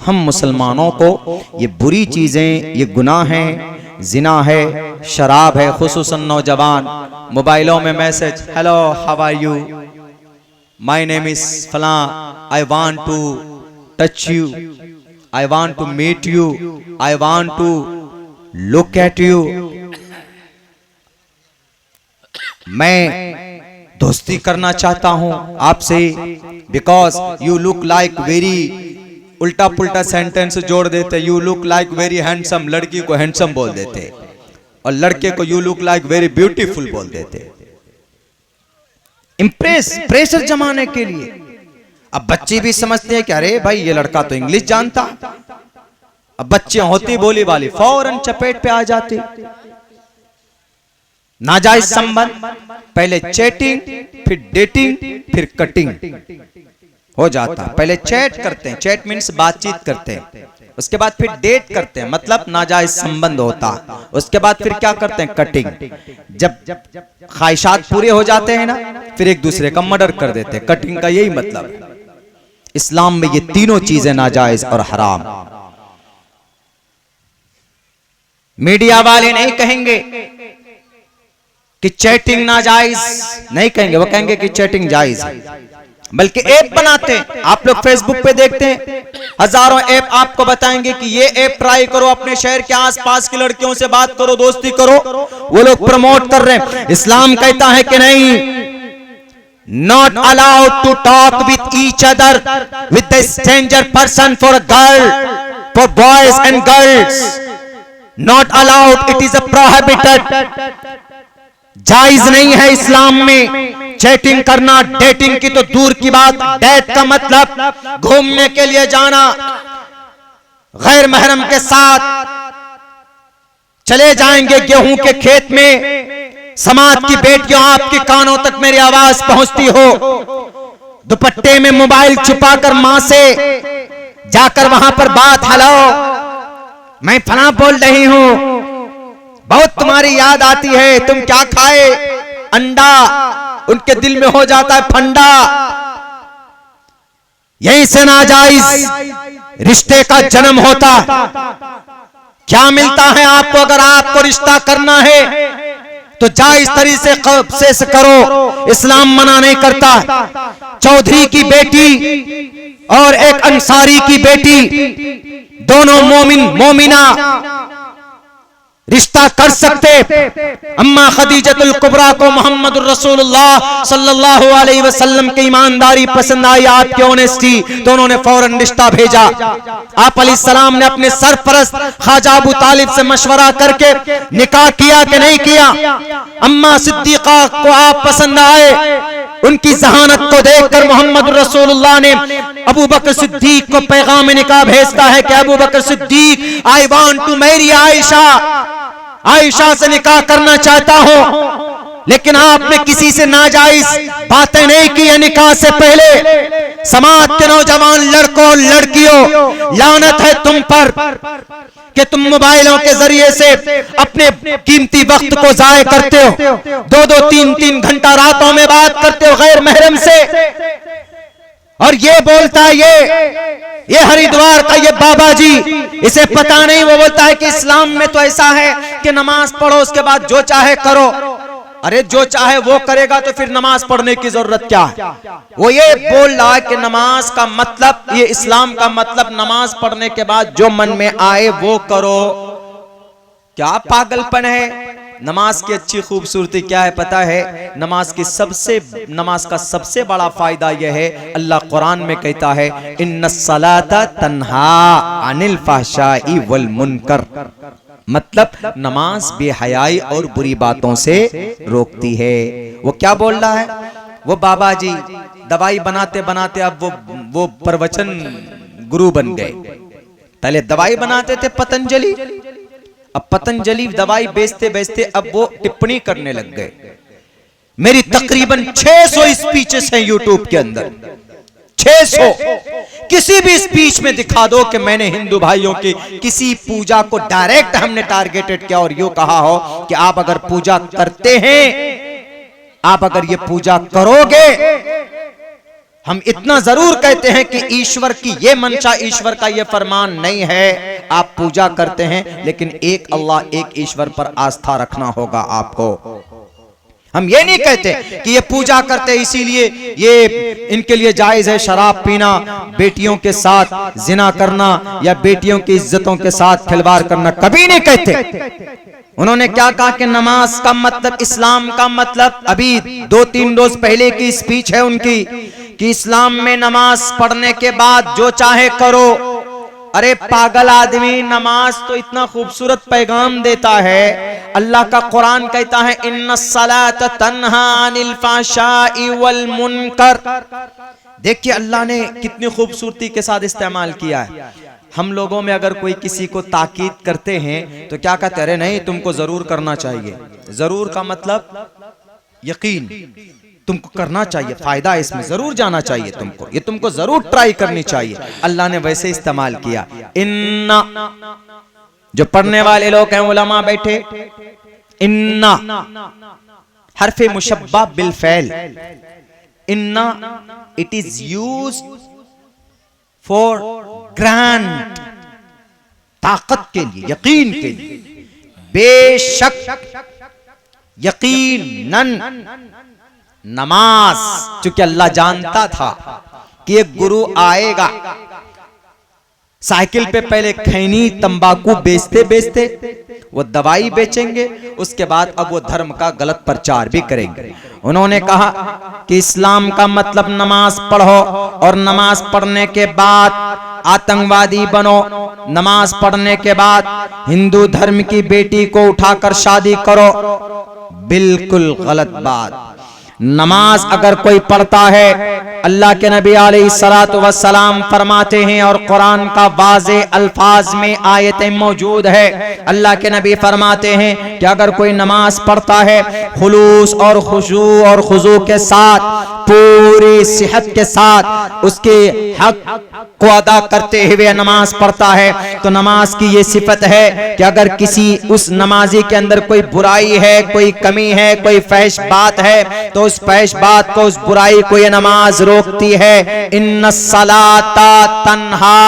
हम मुसलमानों को ये बुरी चीजें, ये गुनाह हैं, जिना है, शराब है, खुसूसन नौजवान मोबाइलों में message, hello how are you, my name is फलां, I want to touch you, I want to meet you, I want to look at you. मैं दोस्ती करना चाहता हूं आपसे, because you look like very, उल्टा पुल्टा सेंटेंस जोड़ देते। You look like very handsome, लड़की को हैंडसम बोल देते, और लड़के को you look like very beautiful बोल देते, इम्प्रेस, प्रेशर जमाने के लिए। अब बच्चे भी समझते हैं कि अरे भाई ये लड़का तो इंग्लिश जानता। अब बच्चे होती बोली वाली फौरन चपेट पे आ जाती। नाजायज संबंध, पहले चैटिंग, फिर डेटिंग, फिर कटिंग हो जाता। पहले चैट करते हैं, चैट मीन्स बातचीत करते हैं, उसके बाद फिर डेट करते हैं, मतलब नाजायज संबंध होता। उसके बाद फिर क्या करते हैं? कटिंग। जब ख्वाहिशात पूरे हो जाते हैं ना, फिर एक दूसरे का मर्डर कर देते हैं। कटिंग का यही मतलब है। इस्लाम में ये तीनों चीजें नाजायज और हराम। मीडिया वाले नहीं कहेंगे कि चैटिंग नाजायज, नहीं कहेंगे, वो कहेंगे कि चैटिंग जायज है। बल्कि ऐप बनाते हैं। आप लोग फेसबुक पे देखते हैं, हजारों ऐप आपको बताएंगे कि ये ऐप ट्राई करो, अपने शहर के आसपास की लड़कियों से बात करो, दोस्ती करो। वो लोग प्रमोट कर रहे हैं। इस्लाम कहता है कि नहीं, not allowed to talk with each other with the stranger person for a girl, for boys and girls, not allowed, it is a prohibited. जायज नहीं है इस्लाम में चैटिंग करना। डेटिंग की तो दूर की बात, डेट का मतलब घूमने के लिए जाना, गैर महरम के साथ चले जाएंगे गेहूं के खेत में। समाज की बेटियों, आपके कानों तक मेरी आवाज पहुंचती हो, दुपट्टे में मोबाइल छुपाकर मां से जाकर वहां पर बात, हेलो मैं फला बोल रही हूं, बहुत तुम्हारी याद आती है, तुम क्या खाए, अंडा। उनके दिल में हो जाता है फंडा। यहीं से नाजायज रिश्ते का जन्म होता। क्या मिलता है आपको? अगर आपको रिश्ता करना है तो जायज तरीके से करो, इस्लाम मना नहीं करता। चौधरी की बेटी और एक अंसारी की बेटी, दोनों मोमिना रिश्ता कर सकते। अम्मा खदीजतुल कुबरा को मोहम्मद रसूलुल्लाह सल्लल्लाहु अलैहि वसल्लम की ईमानदारी पसंद आई, आपकी ऑनेस्टी, तो उन्होंने फौरन रिश्ता भेजा। आप अलैहिस्सलाम ने अपने सरपरस्त ख्वाजा अबू तालिब से मशवरा करके निकाह किया कि नहीं किया? अम्मा सिद्दीका को आप पसंद आए, उनकी जहानत को देखकर मोहम्मद रसूलुल्लाह ने अबू बकर सिद्दीक को पैगाम निकाह भेजता है कि Abu Bakr Siddique, I want to marry Aisha, Aisha से निकाह करना चाहता हूं। लेकिन आपने किसी से नाजायज बातें नहीं की है निकाह से पहले। समाज के नौजवान लड़कों लड़कियों, लानत है तुम पर कि तुम मोबाइलों के जरिए से अपने कीमती वक्त को जाया करते हो। 2-2, 3-3 घंटा रातों में बात करते हो गैर महरम से। और ये बोलता है ये हरिद्वार का ये बाबा जी, इसे पता नहीं, वो बोलता है कि इस्लाम में तो ऐसा है कि नमाज पढ़ो, उसके बाद जो चाहे करो। अरे जो चाहे वो करेगा तो फिर नमाज पढ़ने की जरूरत क्या है? वो ये बोल रहा है कि नमाज का मतलब, ये इस्लाम का मतलब नमाज पढ़ने के बाद जो मन में आए वो करो। क्या पागलपन है? नमाज की अच्छी खूबसूरती क्या है पता है? नमाज का सबसे बड़ा फायदा यह है, अल्लाह कुरान में कहता है इन्नस्सलाता तन्हा अनिल फहशाई वल मुनकर, मतलब नमाज बेहयाई और बुरी बातों से रोकती है। वो क्या बोल रहा है? वो बाबा जी दवाई बनाते बनाते अब वो प्रवचन गुरु बन गए। पहले दवाई बनाते थे पतंजलि, अब पतंजलि दवाई बेचते बेचते अब वो टिप्पणी करने लग गए। मेरी तकरीबन 600 स्पीचेस हैं यूट्यूब के अंदर, 600। किसी भी स्पीच में दिखा दो कि मैंने हिंदू भाइयों की किसी पूजा को डायरेक्ट हमने टारगेटेड किया और यूं कहा हो कि आप अगर पूजा करते हैं, आप अगर ये पूजा करोगे, हम इतना जरूर कहते हैं कि ईश्वर की ये मंशा, ईश्वर का ये फरमान नहीं है आप पूजा करते हैं, लेकिन एक अल्लाह, एक ईश्वर पर आस्था रखना होगा आपको। हम ये नहीं कहते कि ये पूजा करते इसीलिए ये इनके लिए जायज है शराब पीना, बेटियों के साथ जिना करना या बेटियों की इज्जतों के साथ खिलवाड़ करना, कभी नहीं कहते। उन्होंने क्या कहा कि नमाज का मतलब, इस्लाम का मतलब, अभी 2-3 रोज पहले की स्पीच है उनकी कि इस्लाम में नमाज पढ़ने के बाद जो चाहे करो। अरे पागल आदमी, नमाज तो इतना खूबसूरत पैगाम देता है। अल्लाह का कुरान कहता है इन्नस्सलात तन्हा अनिल फहशाई वल मुनकर। देखिए अल्लाह ने कितनी खूबसूरती के साथ इस्तेमाल किया है। हम लोगों में अगर कोई किसी को ताकीद करते हैं तो क्या कहते हैं? नहीं, तुमको जरूर करना चाहिए। जरूर का मतलब यकीन, तुमको करना चाहिए, फायदा है इसमें, जरूर जाना चाहिए तुमको, ये तुमको जरूर ट्राई करनी चाहिए। अल्लाह ने वैसे इस्तेमाल किया। इन्ना, जो पढ़ने वाले लोग हैं उलमा बैठे, इन्ना हरफे मुशब्बा बिल फैल, इन्ना it is used for grant, ताकत के लिए, यकीन के लिए। बेशक, यकीनन, नमाज, चूंकि अल्लाह जानता था कि एक गुरु आएगा, साइकिल पे पहले खैनी तंबाकू बेचते बेचते वो दवाई बेचेंगे, उसके बाद अब वो धर्म का गलत प्रचार भी करेंगे। उन्होंने कहा कि इस्लाम का मतलब नमाज पढ़ो और नमाज पढ़ने के बाद आतंकवादी बनो, नमाज पढ़ने के बाद हिंदू धर्म की बेटी को उठाकर शादी करो। बिल्कुल गलत बात। नमाज अगर कोई पढ़ता है, अल्लाह के नबी अलैहिस्सलातु वस्सलाम फरमाते हैं और कुरान का वाज़े अल्फाज में आयतें मौजूद है, अल्लाह के नबी फरमाते हैं कि अगर कोई नमाज पढ़ता है खुलूस और खुशू और खुजू के साथ, पूरी सेहत के साथ, उसके हक को अदा करते हुए नमाज पढ़ता है, तो नमाज की ये सिफत है कि अगर किसी उस नमाजी के अंदर कोई बुराई है, कोई कमी है, कोई फहश बात है, तो उस फहश बात को, उस बुराई को ये नमाज रोकती है। इन्नस्सलाता तन्हा,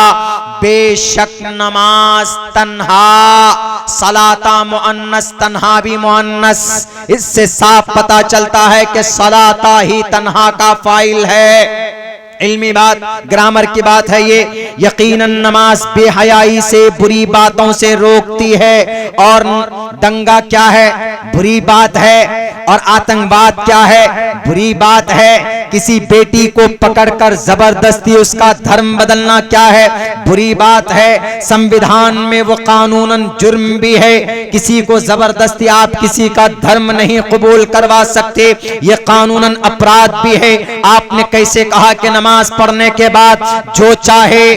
बेशक नमाज तन्हा, सलाता मुअन्नस, तन्हा भी मुअन्नस। इससे साफ पता चलता है कि सलाता ही तन्हा का फाइल है। इल्मी बात, ग्रामर की बात है ये। यकीनन नमाज बेहयाई से, बुरी बातों से रोकती है। और दंगा क्या है? बुरी बात है। और आतंकवाद क्या है? बुरी बात है। किसी बेटी को पकड़कर जबरदस्ती उसका धर्म बदलना क्या है? बुरी बात है। संविधान में वो कानूनन जुर्म भी है, किसी को जबरदस्ती आप किसी का धर्म नहीं कबूल करवा सकते, ये कानूनन अपराध भी है। आपने कैसे कहा कि नमाज पढ़ने के बाद जो चाहे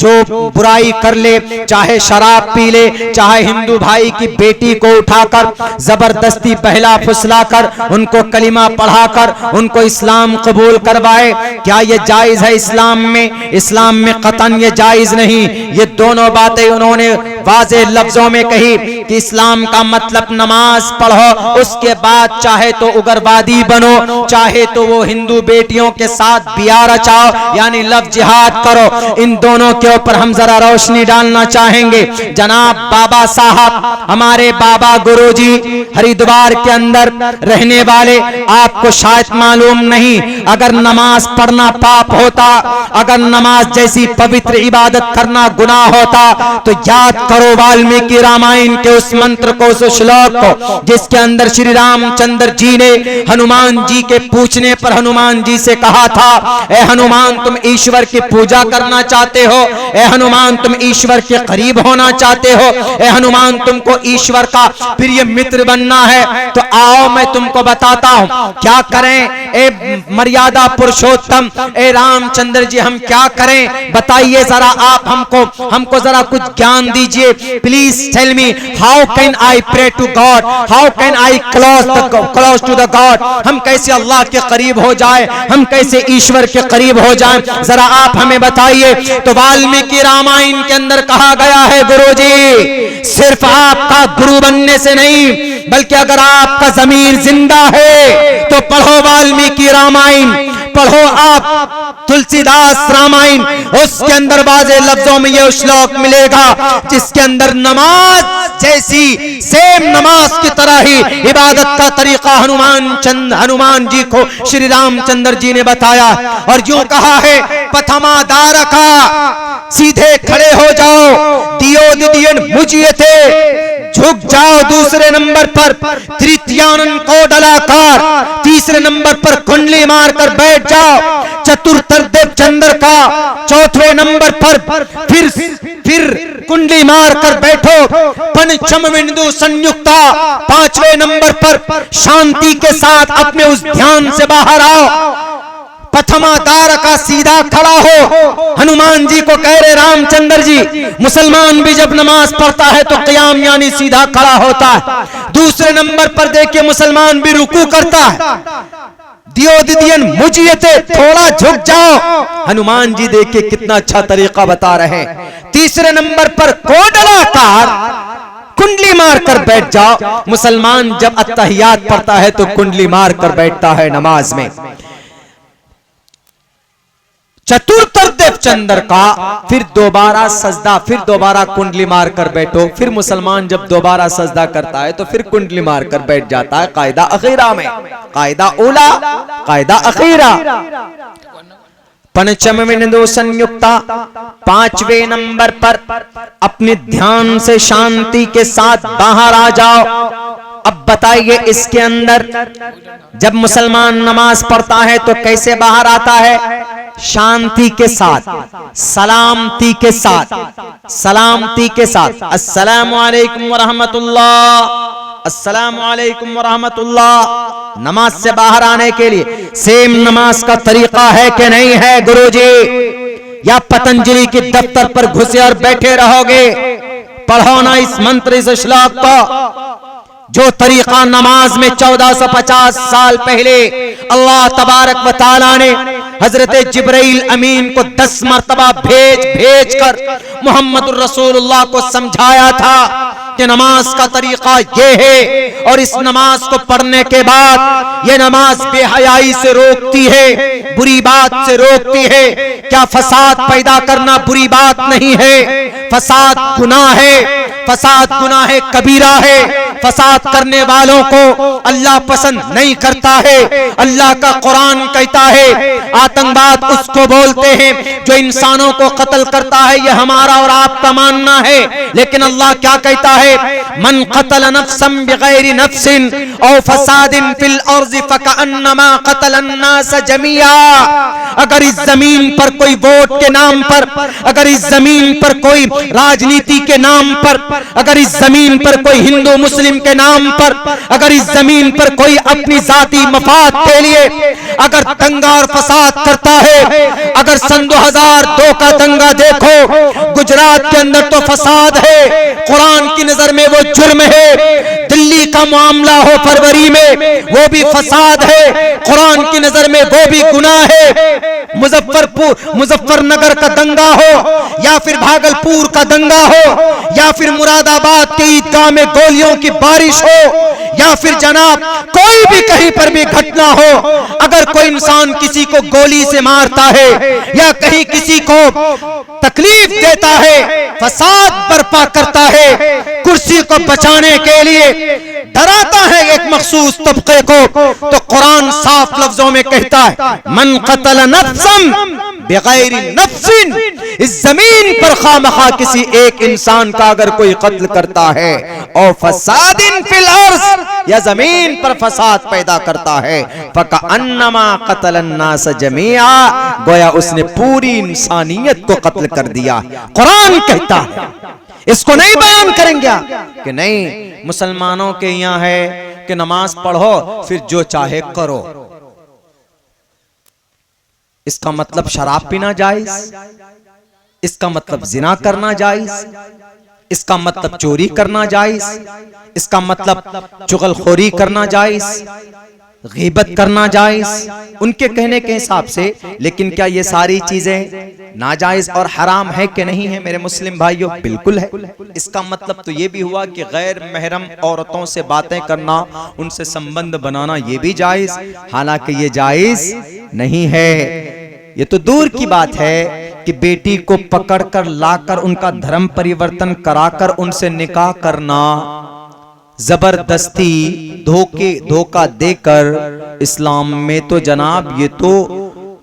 जो बुराई कर ले, चाहे शराब पी ले, चाहे हिंदू भाई की बेटी को उठाकर जबरदस्ती बहला फुसलाकर उनको कलिमा पढ़ाकर उनको इस्लाम कबूल करवाए, क्या ये जायज है इस्लाम में? इस्लाम में कतन ये जायज नहीं। ये दोनों बातें उन्होंने वाज़े लफ्जों में कही कि इस्लाम का मतलब नमाज पढ़ो, उसके बाद चाहे तो उग्रवादी बनो, चाहे तो वो हिंदू बेटियों के साथ बिया रचाओ, यानी लव जिहाद करो। इन दोनों के ऊपर हम जरा रोशनी डालना चाहेंगे। जनाब बाबा साहब, हमारे बाबा गुरुजी हरिद्वार के अंदर रहने वाले, आपको शायद मालूम नहीं, अगर नमाज पढ़ना पाप होता, अगर नमाज जैसी पवित्र इबादत करना गुनाह होता, तो याद करो वाल्मीकि रामायण के उस मंत्र को, उस श्लोक को, जिसके अंदर श्री रामचंद्र जी ने हनुमान जी के पूछने पर हनुमान जी से कहा था, ए हनुमान तुम ईश्वर की पूजा करना चाहते हो, ए हनुमान तुम ईश्वर के करीब होना चाहते हो, ए हनुमान तुमको ईश्वर का प्रिय मित्र बनना है, तो आओ मैं तुमको बताता हूं क्या करें। ए मर्यादा पुरुषोत्तम, ए रामचंद्र जी हम क्या करें बताइए जरा, आप हमको जरा कुछ ज्ञान दीजिए। Please tell me how can I pray to God, how can I close to the God, हम कैसे अल्लाह के करीब हो जाए, हम कैसे ईश्वर के करीब हो जाए, जरा आप हमें बताइए। तो वाल्मीकि रामायण के अंदर कहा गया है गुरुजी, सिर्फ आपका गुरु बनने से नहीं, बल्कि अगर आपका ज़मीर जिंदा है तो पढ़ो वाल्मीकि रामायण, पढ़ो आप तुलसीदास रामायण, उसके अंदर बाजे लफ्जों में यह श्लोक मिलेगा जिसके अंदर नमाज जैसी सेम नमाज की तरह ही इबादत का तरीका हनुमान जी को श्री रामचंद्र जी ने बताया। और यूं कहा है, प्रथमा दारका, सीधे खड़े हो जाओ, दियोदियन मुझियते, झुक जाओ। दूसरे नंबर पर तृतीयानन को डलाकार, तीसरे नंबर पर कुंडली मारकर बैठ जाओ। चतुर्थदेव चंद्र का चौथे नंबर पर फिर कुंडली मारकर बैठो। पंचम बिंदु संयुक्ता, पांचवें नंबर पर शांति के साथ अपने उस ध्यान से बाहर आओ। प्रथमा दारका, सीधा खड़ा हो। हनुमान जी को कह रहे रामचंद्र जी, मुसलमान भी जब नमाज पढ़ता है तो क़याम यानी सीधा खड़ा होता है। दूसरे नंबर पर देखिए मुसलमान भी रुकू करता है। दियोदियन मुझियते, थोड़ा झुक जाओ। हनुमान जी देखिए कितना अच्छा तरीका बता रहे हैं। तीसरे नंबर पर कोडलाकार, कुंडली मारकर बैठ जाओ। मुसलमान जब अत्तहियात पढ़ता है तो कुंडली मारकर बैठता है नमाज में। चतुर्थदेव चंद्र का फिर दोबारा सजदा, फिर दोबारा कुंडली मारकर बैठो। फिर मुसलमान जब दोबारा सजदा करता है तो फिर कुंडली मारकर बैठ जाता है कायदा अखीरा में, कायदा उला, कायदा अखीरा। पंचम बिंदु संयुक्ता, पांचवें नंबर पर अपने ध्यान से शांति के साथ बाहर आ जाओ। अब बताइए इसके अंदर जब मुसलमान नमाज पढ़ता है तो कैसे बाहर आता है? शांति के साथ, सलामती के साथ, सलामती के साथ। अस्सलामु अलैकुम व रहमतुल्लाह, अस्सलामु अलैकुम व रहमतुल्लाह। नमाज से बाहर आने के लिए सेम नमाज का तरीका है कि नहीं है गुरुजी? या पतंजलि के दफ्तर पर घुसे और बैठे रहोगे? पढ़ो ना इस मंत्र, इस श्लोक को। जो तरीका नमाज में 1450 साल पहले अल्लाह तबारक व तआला ने हजरत जिब्राइल अमीन को 10 मरतबा भेज कर मोहम्मद रसूलुल्लाह को समझाया था कि नमाज का तरीका ये है। और इस नमाज को पढ़ने के बाद ये नमाज बेहयाई से रोकती है, बुरी बात से रोकती है। क्या फसाद पैदा करना बुरी बात नहीं है? फसाद गुनाह है, फसाद गुनाह है, कबीरा है। फसाद करने वालों को अल्लाह पसंद नहीं करता है। अल्लाह का कुरान कहता है आतंकवाद उसको बोलते हैं जो इंसानों को कत्ल करता है। यह हमारा और आपका मानना है, लेकिन अल्लाह क्या कहता है? मन कतल नफ्सन बिगैरि नफ्सिन औ फसादिन फिल अर्ज़ि फकअन्नमा कतल अन्नास जमीआ। अगर इस जमीन पर कोई वोट के नाम पर, अगर इस जमीन पर कोई राजनीति के नाम पर, अगर इस जमीन पर कोई हिंदू मुस्लिम के नाम पर, अगर इस जमीन पर कोई अपनी जाती मफाद के लिए अगर दंगा और फसाद करता है, अगर सन 2002 का दंगा देखो, गुजरात के अंदर तो फसाद है, कुरान की नजर में वो जुर्म है। दिल्ली का मामला हो फरवरी में, वो भी फसाद है, कुरान की नजर में वो भी गुनाह है। मुजफ्फरनगर का दंगा हो, या फिर भागलपुर का दंगा हो, या फिर मुरादाबाद के ईदगाह में गोलियों की बारिश हो, या फिर जनाब कोई भी कहीं पर भी घटना हो, अगर कोई इंसान किसी को गोली से मारता है या कहीं किसी को तकलीफ देता है, फसाद बर्पा करता है, कुर्सी को बचाने के लिए डराता है एक मखसूस तबके को, तो कुरान साफ लफ्जों में कहता है मन कतल नफ्सन बिगैर नफ्सिन, इस जमीन पर खामखा किसी एक इंसान का अगर कोई कत्ल करता है और फसादिन फिल अर्ज़, या जमीन पर फसाद पैदा करता है, फकअन्नमा कतलन नास जमीआ, गोया उसने पूरी इंसानियत को कत्ल कर दिया। कुरान कहता है, इसको नहीं बयान करेंगे कि नहीं मुसलमानों के यहाँ है कि नमाज पढ़ो फिर जो चाहे करो। इसका मतलब शराब पीना जायज, इसका मतलब जिना करना जायज, इसका मतलब चोरी करना जायज, इसका मतलब चुगलखोरी करना जायज, गीबत करना जायज उनके कहने के हिसाब से। लेकिन क्या ये सारी चीजें नाजायज और हराम है कि नहीं है मेरे मुस्लिम भाइयों? बिल्कुल है। इसका मतलब तो ये भी हुआ कि गैर महरम औरतों से बातें करना, उनसे संबंध बनाना ये भी जायज, हालांकि ये जायज नहीं है। ये तो दूर की बात है कि बेटी को पकड़कर लाकर उनका धर्म परिवर्तन कराकर उनसे निकाह करना, जबरदस्ती धोखा देकर। इस्लाम में तो जनाब ये तो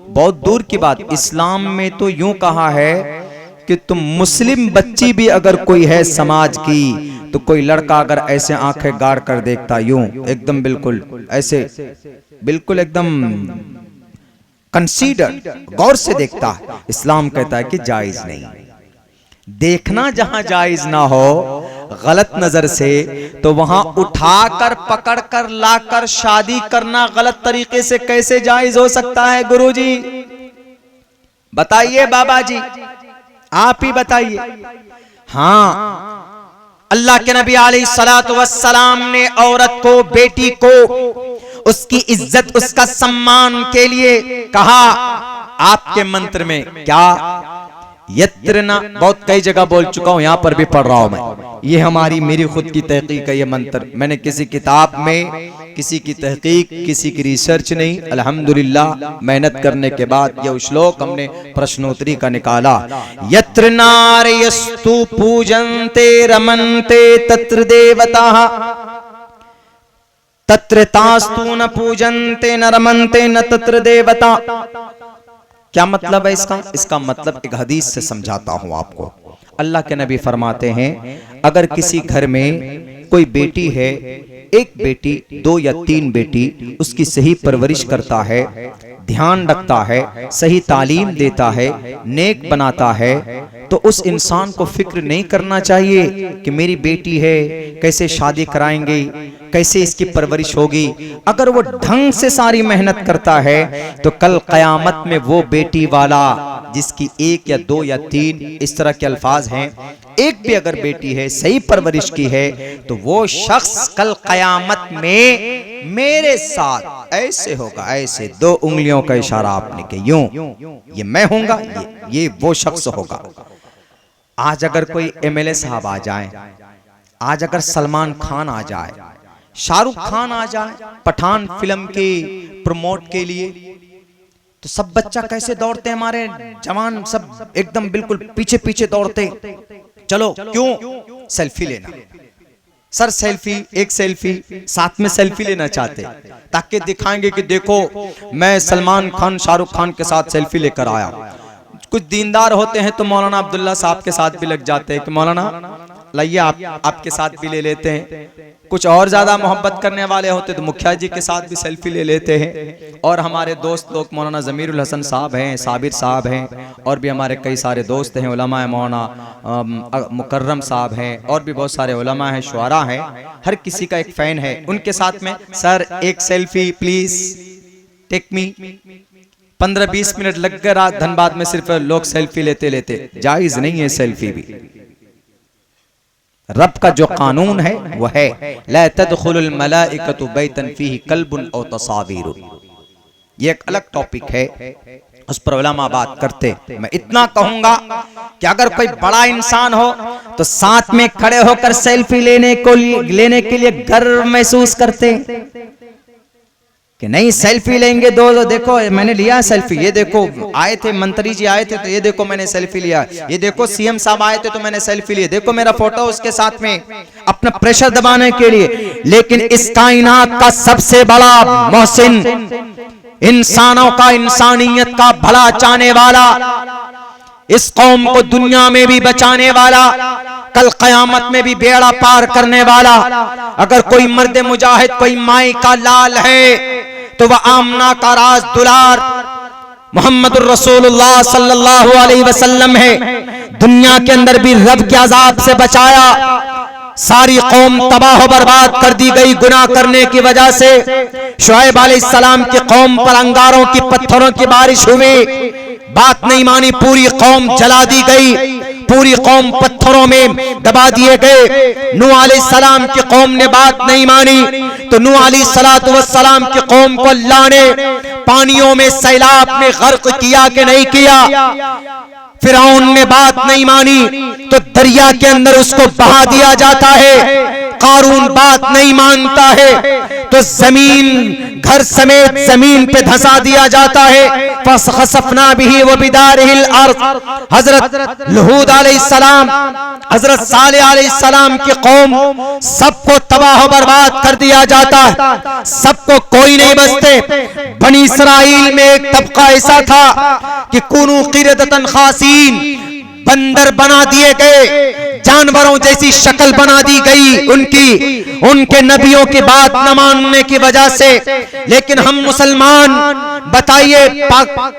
बहुत दूर की बात, इस्लाम में तो यूं कहा है कि तुम मुस्लिम बच्ची भी अगर कोई है समाज की, तो कोई लड़का अगर ऐसे आंखें गाड़ कर देखता यूं एकदम बिल्कुल ऐसे, बिल्कुल एकदम कंसीडर गौर से देखता है, इस्लाम कहता है कि जायज नहीं। देखना जहां जायज ना हो गलत नजर से, तो वहां उठाकर पकड़कर लाकर शादी करना गलत तरीके से कैसे जायज हो सकता है? गुरुजी बताइए, बाबा जी आप ही बताइए। हाँ, अल्लाह के नबी अलैहिस्सलातु वस्सलाम ने औरत को, बेटी को उसकी इज्जत उसका सम्मान के लिए कहा। आपके मंत्र में क्या यत्रना, बहुत कई जगह बोल चुका हूं, यहां पर भी पढ़ रहा हूं मैं। ये हमारी मेरी खुद की तहकीक है, ये मंत्र मैंने किसी किताब में, किसी की तहकीक, किसी की रिसर्च नहीं, अल्हम्दुलिल्लाह मेहनत करने के बाद यह श्लोक हमने प्रश्नोत्तरी का निकाला। यत्र नारयस्तु पूजन्ते रमन्ते तत्र देवताः तत्र तास्तु न पूजन्ते न रमन्ते न तत्र देवता। क्या मतलब है इसका? इसका मतलब एक हदीस से समझाता हूं आपको। अल्लाह के नबी फरमाते हैं, अगर किसी घर में कोई बेटी है, एक बेटी, 2 या 3 बेटी, उसकी सही परवरिश करता है, ध्यान रखता है, सही तालीम देता है, नेक बनाता है, तो उस इंसान को फिक्र नहीं करना चाहिए कि मेरी बेटी है, कैसे शादी कराएंगे, कैसे इसकी परवरिश होगी। अगर वो ढंग से सारी मेहनत करता है तो कल कयामत में वो बेटी वाला जिसकी 1 या 2 या 3 इस तरह के अल्फाज हैं, एक भी अगर बेटी है सही परवरिश की है, तो वो शख्स कल कयामत में मेरे साथ ऐसे होगा, ऐसे 2 उंगलियों का इशारा आपने के यूं, ये मैं होऊंगा, ये वो शख्स होगा। आज अगर कोई एमएलए साहब आ जाए, आज अगर सलमान खान आ जाए, शाहरुख खान आ जाए पठान फिल्म के प्रमोट के लिए, तो सब बच्चा कैसे दौड़ते हैं, हमारे जवान सब एकदम बिल्कुल पीछे पीछे दौड़ते। चलो क्यों? सेल्फी लेना सर, सेल्फी, एक सेल्फी, साथ में सेल्फी लेना चाहते ताकि दिखाएंगे कि देखो मैं सलमान खान शाहरुख खान के साथ सेल्फी लेकर आया। कुछ दीनदार होते हैं तो मौलाना अब्दुल्ला साहब के साथ भी लग जाते हैं कि मौलाना लाइए आपके साथ भी ले लेते हैं। कुछ और ज्यादा मोहब्बत करने वाले होते तो मुखिया जी के साथ भी सेल्फी ले लेते हैं। और हमारे दोस्त लोग मौलाना जमीरुल हसन साहब हैं, साबिर साहब हैं, और भी हमारे कई सारे दोस्त हैं, उलमा है, मौलाना मुकर्रम साहब हैं, और भी बहुत सारे उलमा हैं, शुआरा हैं। हर किसी का एक फैन है, उनके साथ में सर एक selfie please take me. 15-20 minute लग गए रात धनबाद में सिर्फ लोग सेल्फी लेते लेते। जायज नहीं है सेल्फी भी। रब का जो कानून है वह है ला तदखुलुल मलाइकतु बैतन फीही कल्बुन औ तसावीर। ये एक अलग टॉपिक है, उस पर उलमा बात करते। मैं इतना कहूंगा कि अगर कोई बड़ा इंसान हो तो साथ में खड़े होकर सेल्फी लेने के लिए गर्व महसूस करते। कि नहीं सेल्फी लेंगे दो, देखो मैंने लिया सेल्फी, ये देखो आए थे मंत्री जी आए थे तो ये देखो मैंने सेल्फी लिया, ये देखो सीएम साहब आए थे तो मैंने सेल्फी लिया, देखो मेरा फोटो उसके साथ में, अपना प्रेशर दबाने के लिए। लेकिन इस कायनात का सबसे बड़ा मोहसिन, इंसानों का, इंसानियत का भला चाहने वाला, इस कौम को दुनिया में भी बचाने वाला, कल कयामत में भी बेड़ा पार करने वाला, अगर कोई मर्द मुजाहिद, कोई माई का लाल है तो वह आमना का राज दुलार मोहम्मद रसूलुल्लाह सल्लल्लाहु अलैहि वसल्लम है। दुनिया के अंदर भी रब के अजाब से बचाया, सारी कौम तबाह बर्बाद कर दी गई गुनाह करने की वजह से। शुएब अलैहिस्सलाम की कौम पर अंगारों की, पत्थरों की बारिश हुई, बात नहीं मानी, पूरी कौम जला दी गई, पूरी कौम पत्थरों में दबा दिए गए। नूह अलैहिस्सलाम की कौम ने बात नहीं मानी तो नूह अलैहिस्सलाम की कौम को अल्लाह ने पानियों में, सैलाब में गर्क किया कि नहीं किया। फिरौन ने बात नहीं मानी तो दरिया के अंदर उसको बहा दिया जाता है। कारून बात नहीं मानता है तो जमीन, घर समेत जमीन पे धंसा दिया जाता है। फसखसफना बिही व बिदारिहिल अर्द। हजरत लूत अलैहिस्सलाम, हजरत सालेह अलैहिस्सलाम की कौम, सबको तबाह बर्बाद कर दिया जाता है, सबको, कोई नहीं बचते। बनी इस्राइल में एक तबका ऐसा था कि कुनू क़िरदतन खासीन, बंदर बना दिए गए, जानवरों जैसी शक्ल बना दी गई उनकी, उनके नबियों की बात न मानने की वजह से। लेकिन हम मुसलमान, बताइए,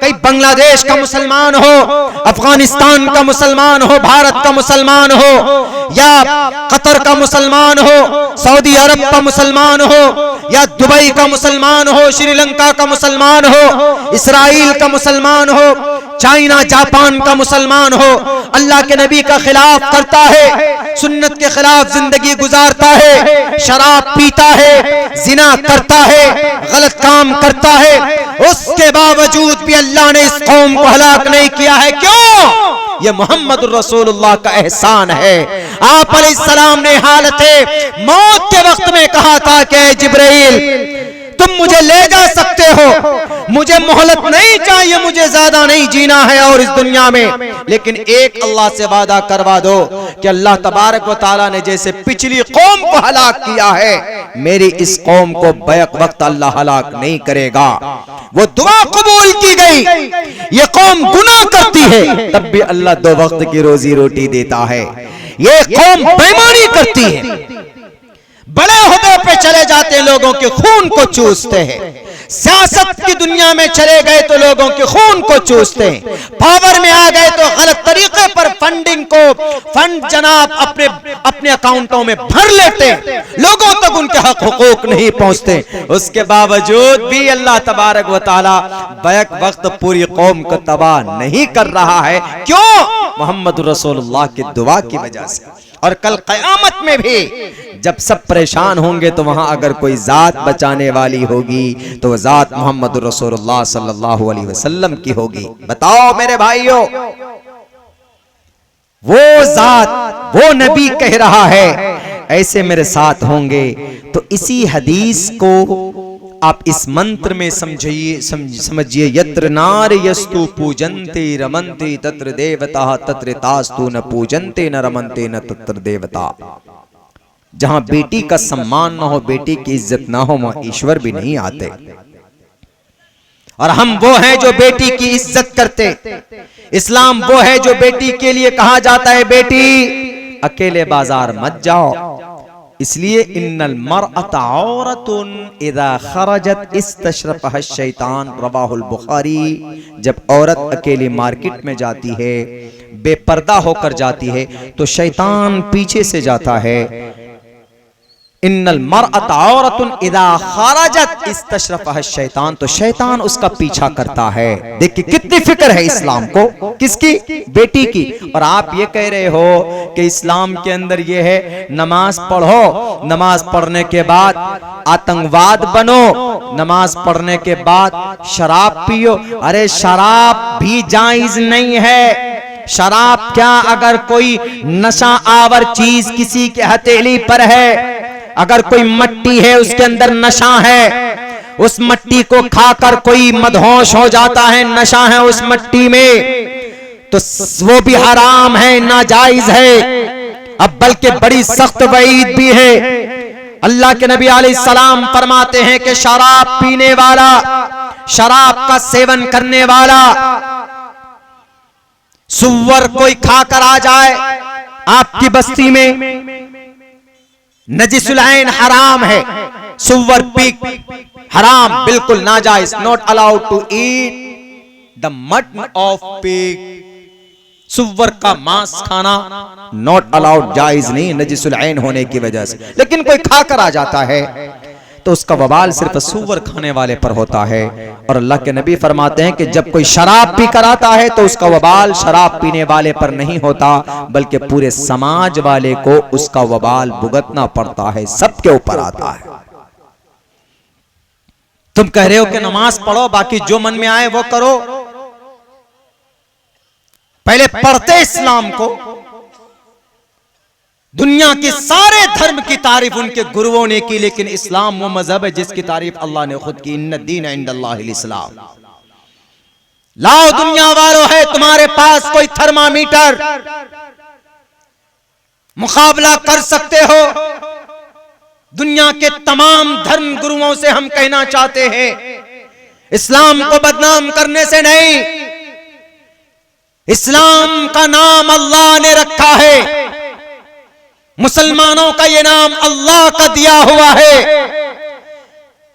कई बांग्लादेश का मुसलमान हो, अफगानिस्तान का मुसलमान हो, भारत का मुसलमान हो, या कतर का मुसलमान हो, सऊदी अरब का मुसलमान हो, या दुबई का मुसलमान हो, श्रीलंका का मुसलमान हो, इसराइल का मुसलमान हो, चाइना जापान का मुसलमान हो, अल्लाह के नबी का खिलाफ करता है, सुन्नत के खिलाफ जिंदगी गुजारता है, शराब पीता है, जिना करता है, गलत काम करता है, उसके बावजूद भी अल्लाह ने इस कौम को हलाक नहीं किया है। क्यों? ये मोहम्मद रसूलुल्लाह का एहसान है। आप अलैहिस्सलाम ने हालत मौत के वक्त में कहा था कि जिब्राइल तुम मुझे ले जा सकते हो, मुझे मोहलत नहीं चाहिए, मुझे ज्यादा नहीं जीना है और इस दुनिया में, लेकिन एक अल्लाह से वादा करवा दो कि अल्लाह तबारक व तआला ने जैसे पिछली कौम को हलाक किया है, मेरी इस कौम को बैक वक्त अल्लाह हलाक नहीं करेगा। वो दुआ कबूल की गई। ये कौम गुनाह करती है तब भी अल्लाह दो वक्त की रोजी रोटी देता है। ये कौम बेईमानी करती है, बड़े ओहदे पे चले जाते हैं, लोगों के खून को चूसते हैं, सियासत की दुनिया में चले गए तो लोगों के खून को चूसते हैं, पावर में आ गए तो गलत तरीके पर फंडिंग को, फंड जनाब अपने अकाउंटों में भर लेते हैं, लोगों तक उनके हक हुकूक नहीं पहुंचते। उसके बावजूद भी अल्लाह तबारक व तआला बैक वक्त पूरी कौम को तबाह नहीं कर रहा है। क्यों? मोहम्मद रसूलुल्लाह की दुआ की वजह से। और कल क़यामत में भी जब सब परेशान होंगे तो वहां अगर कोई जात बचाने वाली होगी तो वह जात मोहम्मद रसूलुल्लाह सल्लल्लाहु अलैहि वसल्लम की होगी। बताओ मेरे भाइयों, वो जात, वो नबी कह रहा है ऐसे मेरे साथ होंगे। तो इसी हदीस को आप इस मंत्र में समझिए, यत्र नार यस्तु पूजन्ते रमन्ते तत्र देवता तत्र तास्तु न पूजन्ते न रमन्ते न तत्र देवता। जहां बेटी का सम्मान ना हो, बेटी की इज्जत ना हो, वहां ईश्वर भी नहीं आते। और हम वो हैं जो बेटी की इज्जत करते। इस्लाम वो है जो बेटी के लिए कहा जाता है बेटी अकेले बाजार मत जाओ। इसलिए इन्नल मरअता औरतुन इज़ा खरजत इस्तशरफहा शैतान, रवाहुल बुखारी। जब औरत अकेली मार्केट में जाती है, बेपर्दा होकर जाती है, तो शैतान पीछे से जाता है। इन्नल मरअता औरतुन इज़ा खरजत इस्तशरफहा शैतान, तो शैतान उसका पीछा करता है। देखिए कितनी फिक्र है इस्लाम को, किसकी? बेटी की। और आप ये कह रहे हो कि इस्लाम के अंदर ये है नमाज पढ़ो, नमाज पढ़ने के बाद आतंकवाद बनो, नमाज पढ़ने के बाद शराब पियो। अरे शराब भी जायज नहीं है। शराब क्या, अगर कोई नशा आवर चीज किसी के हथेली पर है, अगर कोई मट्टी है उसके अंदर नशा है, उस मट्टी को खाकर कोई मदहोश हो जाता है, नशा है उस मट्टी में, तो वो भी हराम है, नाजायज है। अब बल्कि बड़ी सख्त वईद भी है। अल्लाह के नबी अलैहिस्सलाम फरमाते हैं कि शराब पीने वाला, शराब का सेवन करने वाला, सुअर कोई खाकर आ जाए आपकी बस्ती में, नजिसुल ऐन हराम है, सुअर पीक हराम, बिल्कुल नाजायज, not allowed to eat the mutton of pig. सुअर का मांस खाना नॉट अलाउड, जायज नहीं, नजिसुल ऐन होने की वजह से। लेकिन कोई खाकर आ जाता है तो उसका वबाल सिर्फ सुअर खाने वाले पर होता है। और अल्लाह के नबी फरमाते हैं कि जब कोई शराब पी कर आता है तो उसका वबाल शराब पीने वाले पर नहीं होता, बल्कि पूरे समाज वाले को उसका वबाल भुगतना पड़ता है, सबके ऊपर आता है। तुम कह रहे हो कि नमाज पढ़ो, बाकी जो मन में आए वो करो। पहले पढ़ते इस्लाम को, दुनिया के सारे धर्म की तारीफ उनके गुरुओं ने की, लेकिन इस्लाम वो मजहब है जिसकी तारीफ अल्लाह ने खुद की, इन्ना दीन इंदल्लाहिल इस्लाम। लाओ दुनिया वालों, है तुम्हारे पास कोई थर्मामीटर, मुकाबला कर सकते हो। दुनिया के तमाम धर्म गुरुओं से हम कहना चाहते हैं, इस्लाम को बदनाम करने से नहीं, इस्लाम का नाम अल्लाह ने रखा है, मुसलमानों का ये नाम अल्लाह का दिया हुआ है।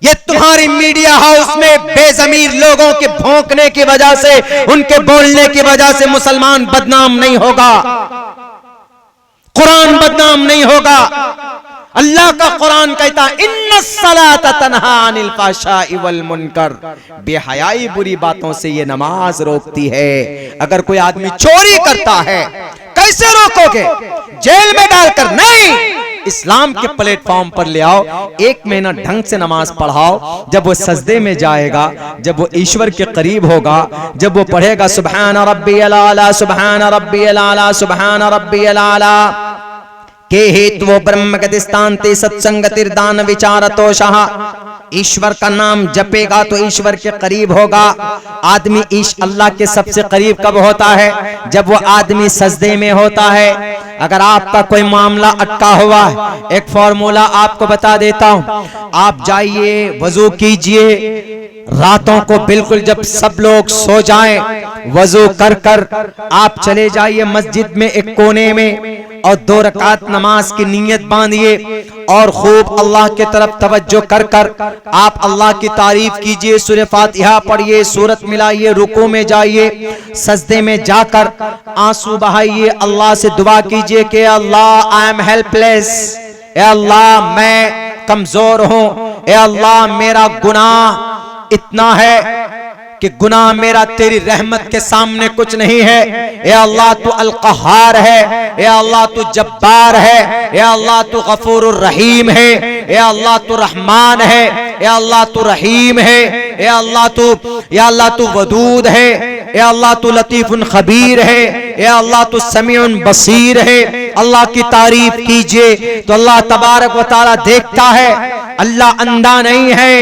ये तुम्हारी मीडिया हाउस में बेजमीर लोगों के भौंकने की वजह से, उनके बोलने की वजह से मुसलमान बदनाम नहीं होगा, कुरान बदनाम नहीं होगा। अल्लाह का कुरान कहता है इन्नस्सलाता तन्हा अनिल फ़हशाइ वल मुनकर, बेहयाई बुरी बातों से ये नमाज रोकती है। अगर कोई आदमी चोरी करता है, कैसे रोकोगे? जेल में डालकर नहीं, इस्लाम के प्लेटफॉर्म पर ले आओ, 1 महीना ढंग से नमाज पढ़ाओ। जब वो सजदे में जाएगा, जब वो ईश्वर के करीब होगा, जब वो पढ़ेगा सुब्हान रब्बियल आला, सुब्हान रब्बियल आला, सुब्हान रब्बियल आला, के हेतु वो ब्रह्म गतिस्तान्ते सत्संगतिर्दान विचारतोषः, ईश्वर का नाम जपेगा तो ईश्वर के करीब होगा। आदमी अल्लाह के सबसे करीब कब होता है? जब वो आदमी सजदे में होता है। अगर आपका कोई मामला अटका हुआ है, एक फॉर्मूला आपको बता देता हूं, आप जाइए वजू कीजिए, रातों को बिल्कुल जब सब लोग सो जाएं, वजू कर कर आप चले जाइए मस्जिद में एक कोने में और 2 रकात नमाज की नीयत बांधिए और खूब अल्लाह की तरफ तवज्जो कर कर आप अल्लाह की तारीफ कीजिए, सूरह फातिहा पढ़िए, सूरत मिलाइए, रुकू में जाइए, सजदे में जाकर आंसू बहाइए, अल्लाह से दुआ कीजिए कि अल्लाह आई एम हेल्पलेस, ए अल्लाह मैं कमजोर हूं, ए अल्लाह मेरा गुनाह इतना है कि गुनाह मेरा तेरी रहमत के सामने कुछ नहीं है। ए अल्लाह तू अल क़हार है, ए अल्लाह तू जब्बार है, ए अल्लाह तू गफूरुर रहीम है, ए अल्लाह तू रहमान है, ए अल्लाह तू रहीम है, ए अल्लाह तू वदूद है, ए अल्लाह तू लतीफुन खबीर है, ए अल्लाह तू समीउन बसीर है। अल्लाह की तारीफ कीजिए तो अल्लाह तबारक व तआला देखता है। अल्लाह अंधा नहीं है,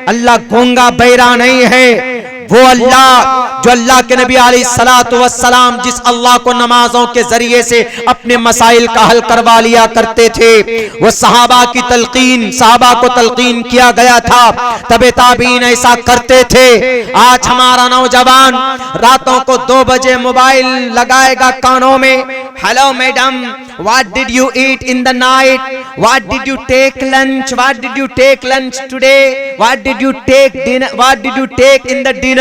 अल्लाह गूंगा बहरा नहीं है। वो अल्लाह जो अल्लाह के नबी अलैहिस्सलातु वस्सलाम जिस अल्लाह को नमाजों के जरिए से अपने मसाइल का हल करवा लिया करते थे, वो सहाबा की तलकीन, सहाबा को तलकीन किया गया था, तबे ताबीन ऐसा करते थे। आज हमारा नौजवान रातों को 2 बजे मोबाइल लगाएगा कानों में, hello madam, what did you eat in the night, what did you take lunch, what did you take lunch today, what did you take dinner, what did you take in the dinner,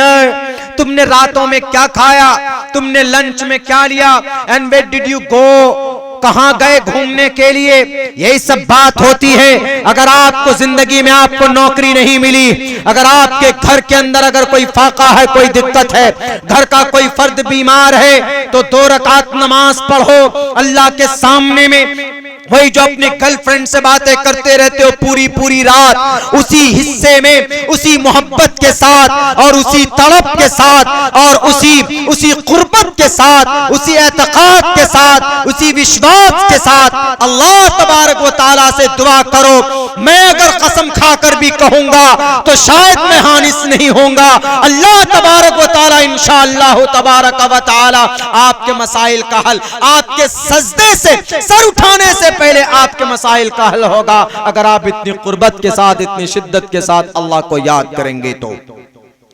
तुमने रातों में क्या खाया, तुमने lunch में क्या लिया, and where did you go, कहां गए घूमने के लिए, यही सब बात होती है। अगर आपको जिंदगी में आपको नौकरी नहीं मिली, अगर आपके घर के अंदर अगर कोई फाका है, कोई दिक्कत है, घर का कोई फर्द बीमार है, तो 2 रकात नमाज पढ़ो अल्लाह के सामने में। वही जो अपने गर्लफ्रेंड से बातें करते रहते हो पूरी पूरी रात, उसी हिस्से में, उसी मोहब्बत के साथ और उसी तड़प के साथ और उसी कुर्बत के साथ, उसी एतकाद के साथ, उसी विश्वास के साथ अल्लाह तबारक व तआला से दुआ करो, मैं अगर कसम खाकर भी कहूंगा तो शायद मैं हानिस नहीं होऊंगा। अल्लाह तबारक व तआला इंशाअल्लाह तबारक व तआला आपके मसाइल का हल, आपके सजदे से सर उठाने से पहले आपके मसाइल का हल होगा, अगर आप इतनी कुर्बत के साथ, इतनी शिद्दत के साथ अल्लाह को याद करेंगे तो।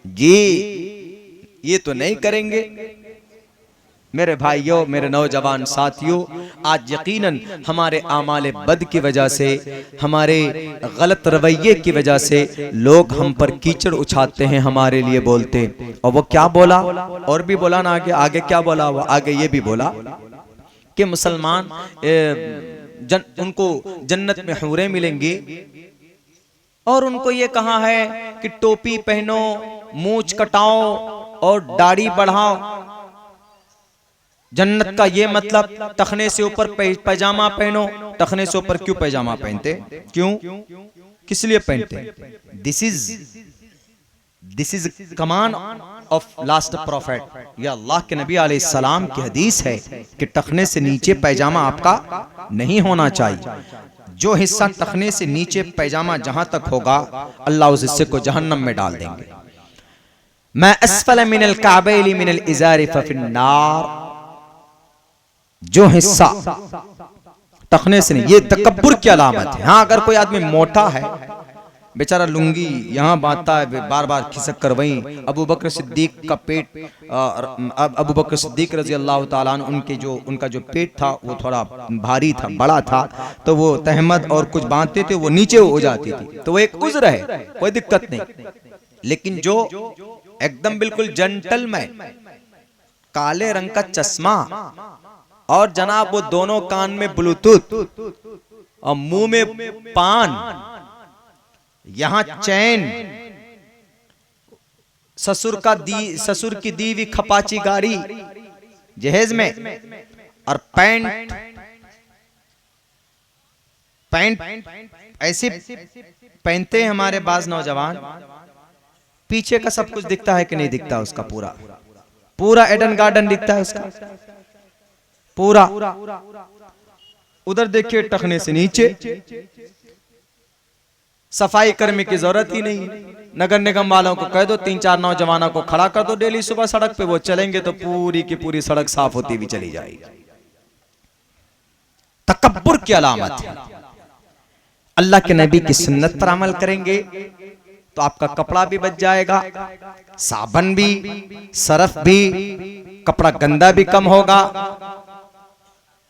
जी ये तो नहीं करेंगे मेरे भाइयों, मेरे नौजवान साथियों, आज यकीनन हमारे आमाले बद की वजह से, हमारे गलत रवैये की वजह से लोग हम पर कीचड़ उछाते हैं, हमारे लिए बोलते। और वो क्या बोला, और भी बोला ना, आगे क्या बोला, वो आगे ये भी बोला कि मुसलमान उनको जन्नत में हूरें मिलेंगी, और उनको ये कहा है कि टोपी पहनो, मूंछ कटाओ और दाढ़ी बढ़ाओ। जन्नत का ये मतलब टखने से ऊपर पैजामा पहनो। टखने से ऊपर क्यों पैजामा पहनते, क्यों, किस लिए पहनते? This is command of last profit. यह अल्लाह के नबी अलैहिस्सलाम की हदीस है कि टखने से नीचे पैजामा आपका नहीं होना चाहिए। जो हिस्सा टखने से नीचे पैजामा जहां तक होगा, अल्लाह उस हिस्से को जहन्नम में डाल देंगे। मैं अस्फल मिनल काबैली मिनल इज़ारि फफिन्नार। जो हिस्सा टखने से नहीं, ये तकब्बुर की अलामत है। हाँ, अगर कोई आदमी मोटा है, बेचारा लुंगी यहाँ बांधता है, बार बार खिसक कर, वहीं अबू बकर सिद्दीक का पेट, अबू बकर सिद्दीक रजी अल्लाह ताला अन्हु, उनका जो पेट था वो थोड़ा भारी था, बड़ा था, तो वो तहमद और कुछ बांधते थे, वो नीचे हो जाती थी, तो वो एक उज़्र है, कोई दिक्कत नहीं। लेकिन जो एकदम बिल्कुल जेंटलमैन, काले रंग का चश्मा और जनाब वो दोनों कान में ब्लूटूथ और मुंह में पान, यहां चैन, ससुर की दी हुई खपाची गाड़ी जहेज में, और पैंट ऐसे पहनते हैं हमारे बाज नौजवान। पीछे का सब कुछ दिखता है कि नहीं दिखता, उसका पूरा एडन गार्डन दिखता है उसका पूरा। उधर देखिए टखने से नीचे, सफाई कर्मी की जरूरत ही नहीं। नगर निगम वालों को कह दो 3-4 नौजवानों को खड़ा कर दो डेली सुबह सड़क पे, वो चलेंगे तो पूरी की पूरी सड़क साफ होती भी चली जाएगी। तकब्बुर की अलामत है। अल्लाह के नबी की सुन्नत पर अमल करेंगे तो आपका कपड़ा भी बच जाएगा, साबन भी, सरफ भी, कपड़ा गंदा भी कम होगा,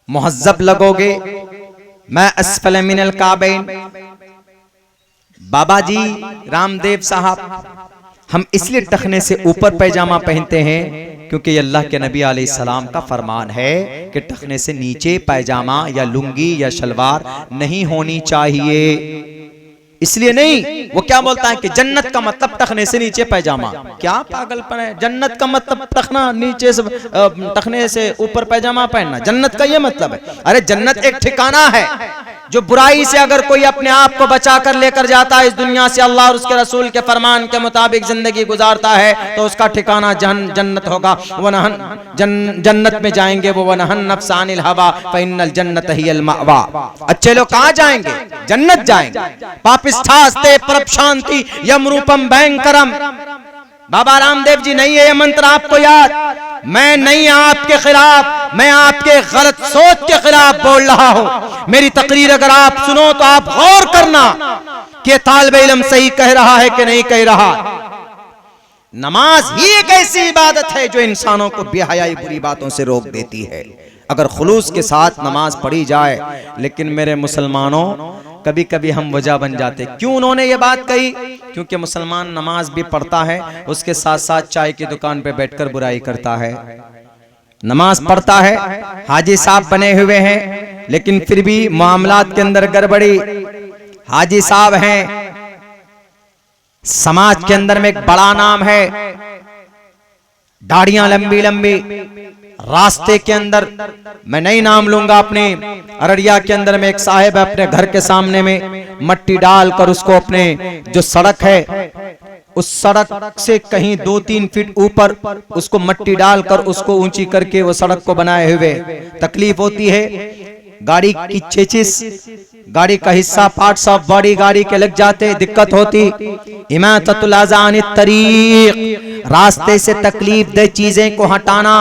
मुहज्जब लगोगे। मैं अस्फल मिनल काबैन। बाबा जी रामदेव साहब, हम इसलिए टखने से ऊपर पैजामा पहनते हैं क्योंकि अल्लाह के नबी अलैहिस्सलाम का फरमान है कि टखने से नीचे पैजामा या लुंगी या शलवार नहीं होनी चाहिए। इसलिए नहीं, वो क्या बोलता है कि जन्नत का मतलब टखने से नीचे पैजामा। क्या पागलपन है, जन्नत का मतलब टखना नीचे से, टखने से ऊपर पैजामा पहनना, जन्नत का ये मतलब है? अरे जन्नत एक ठिकाना है, जो बुराई से अगर कोई अपने आप को बचा कर लेकर जाता है इस दुनिया से, अल्लाह और उसके रसूल के फरमान के मुताबिक जिंदगी गुजारता है, तो उसका ठिकाना जन्नत होगा। वनहन जन्नत में जाएंगे वो, वनहन नफ्सानिल हवा फइन्नल जन्नत हियल मावा। अच्छे लोग कहाँ जाएंगे? जन्नत जाएंगे। पापिष्ठास्ते परप शांति यमरूपम भयंकरम। बाबा रामदेव जी, नहीं है ये मंत्र आपको याद? मैं नहीं आपके खिलाफ, मैं आपके गलत सोच के खिलाफ बोल रहा हूं। मेरी तकरीर अगर आप सुनो तो आप गौर करना कि तालिबे इल्म सही कह रहा है कि नहीं कह रहा। नमाज ही एक ऐसी इबादत है जो इंसानों को बेहयाई बुरी बातों से रोक देती है, अगर खुलूस के साथ नमाज पढ़ी जाए। लेकिन मेरे मुसलमानों, कभी कभी हम वजह बन जाते। क्यों उन्होंने ये बात कही? क्योंकि मुसलमान नमाज भी पढ़ता है, उसके साथ साथ चाय की दुकान पे बैठकर बुराई करता है। नमाज पढ़ता है, हाजी साहब बने हुए हैं, लेकिन फिर भी मामलात के अंदर गड़बड़ी। हाजी साहब हैं, समाज के अंदर में एक बड़ा नाम है, दाढ़ियां लंबी लंबी। रास्ते के अंदर, मैं नहीं नाम लूंगा, अपने अररिया के अंदर में एक साहिब है, अपने घर के सामने में मट्टी डालकर उसको, अपने जो सड़क है उस सड़क से कहीं 2-3 फीट ऊपर उसको मट्टी डालकर उसको ऊंची करके वो सड़क को बनाए हुए। तकलीफ होती है, गाड़ी की चेचिस, गाड़ी का हिस्सा पार्ट्स ऑफ बॉडी गाड़ी के लग जाते, दिक्कत होती। इमाततुल अज़ा अनित तरीक, रास्ते से तकलीफ दे चीजें को हटाना,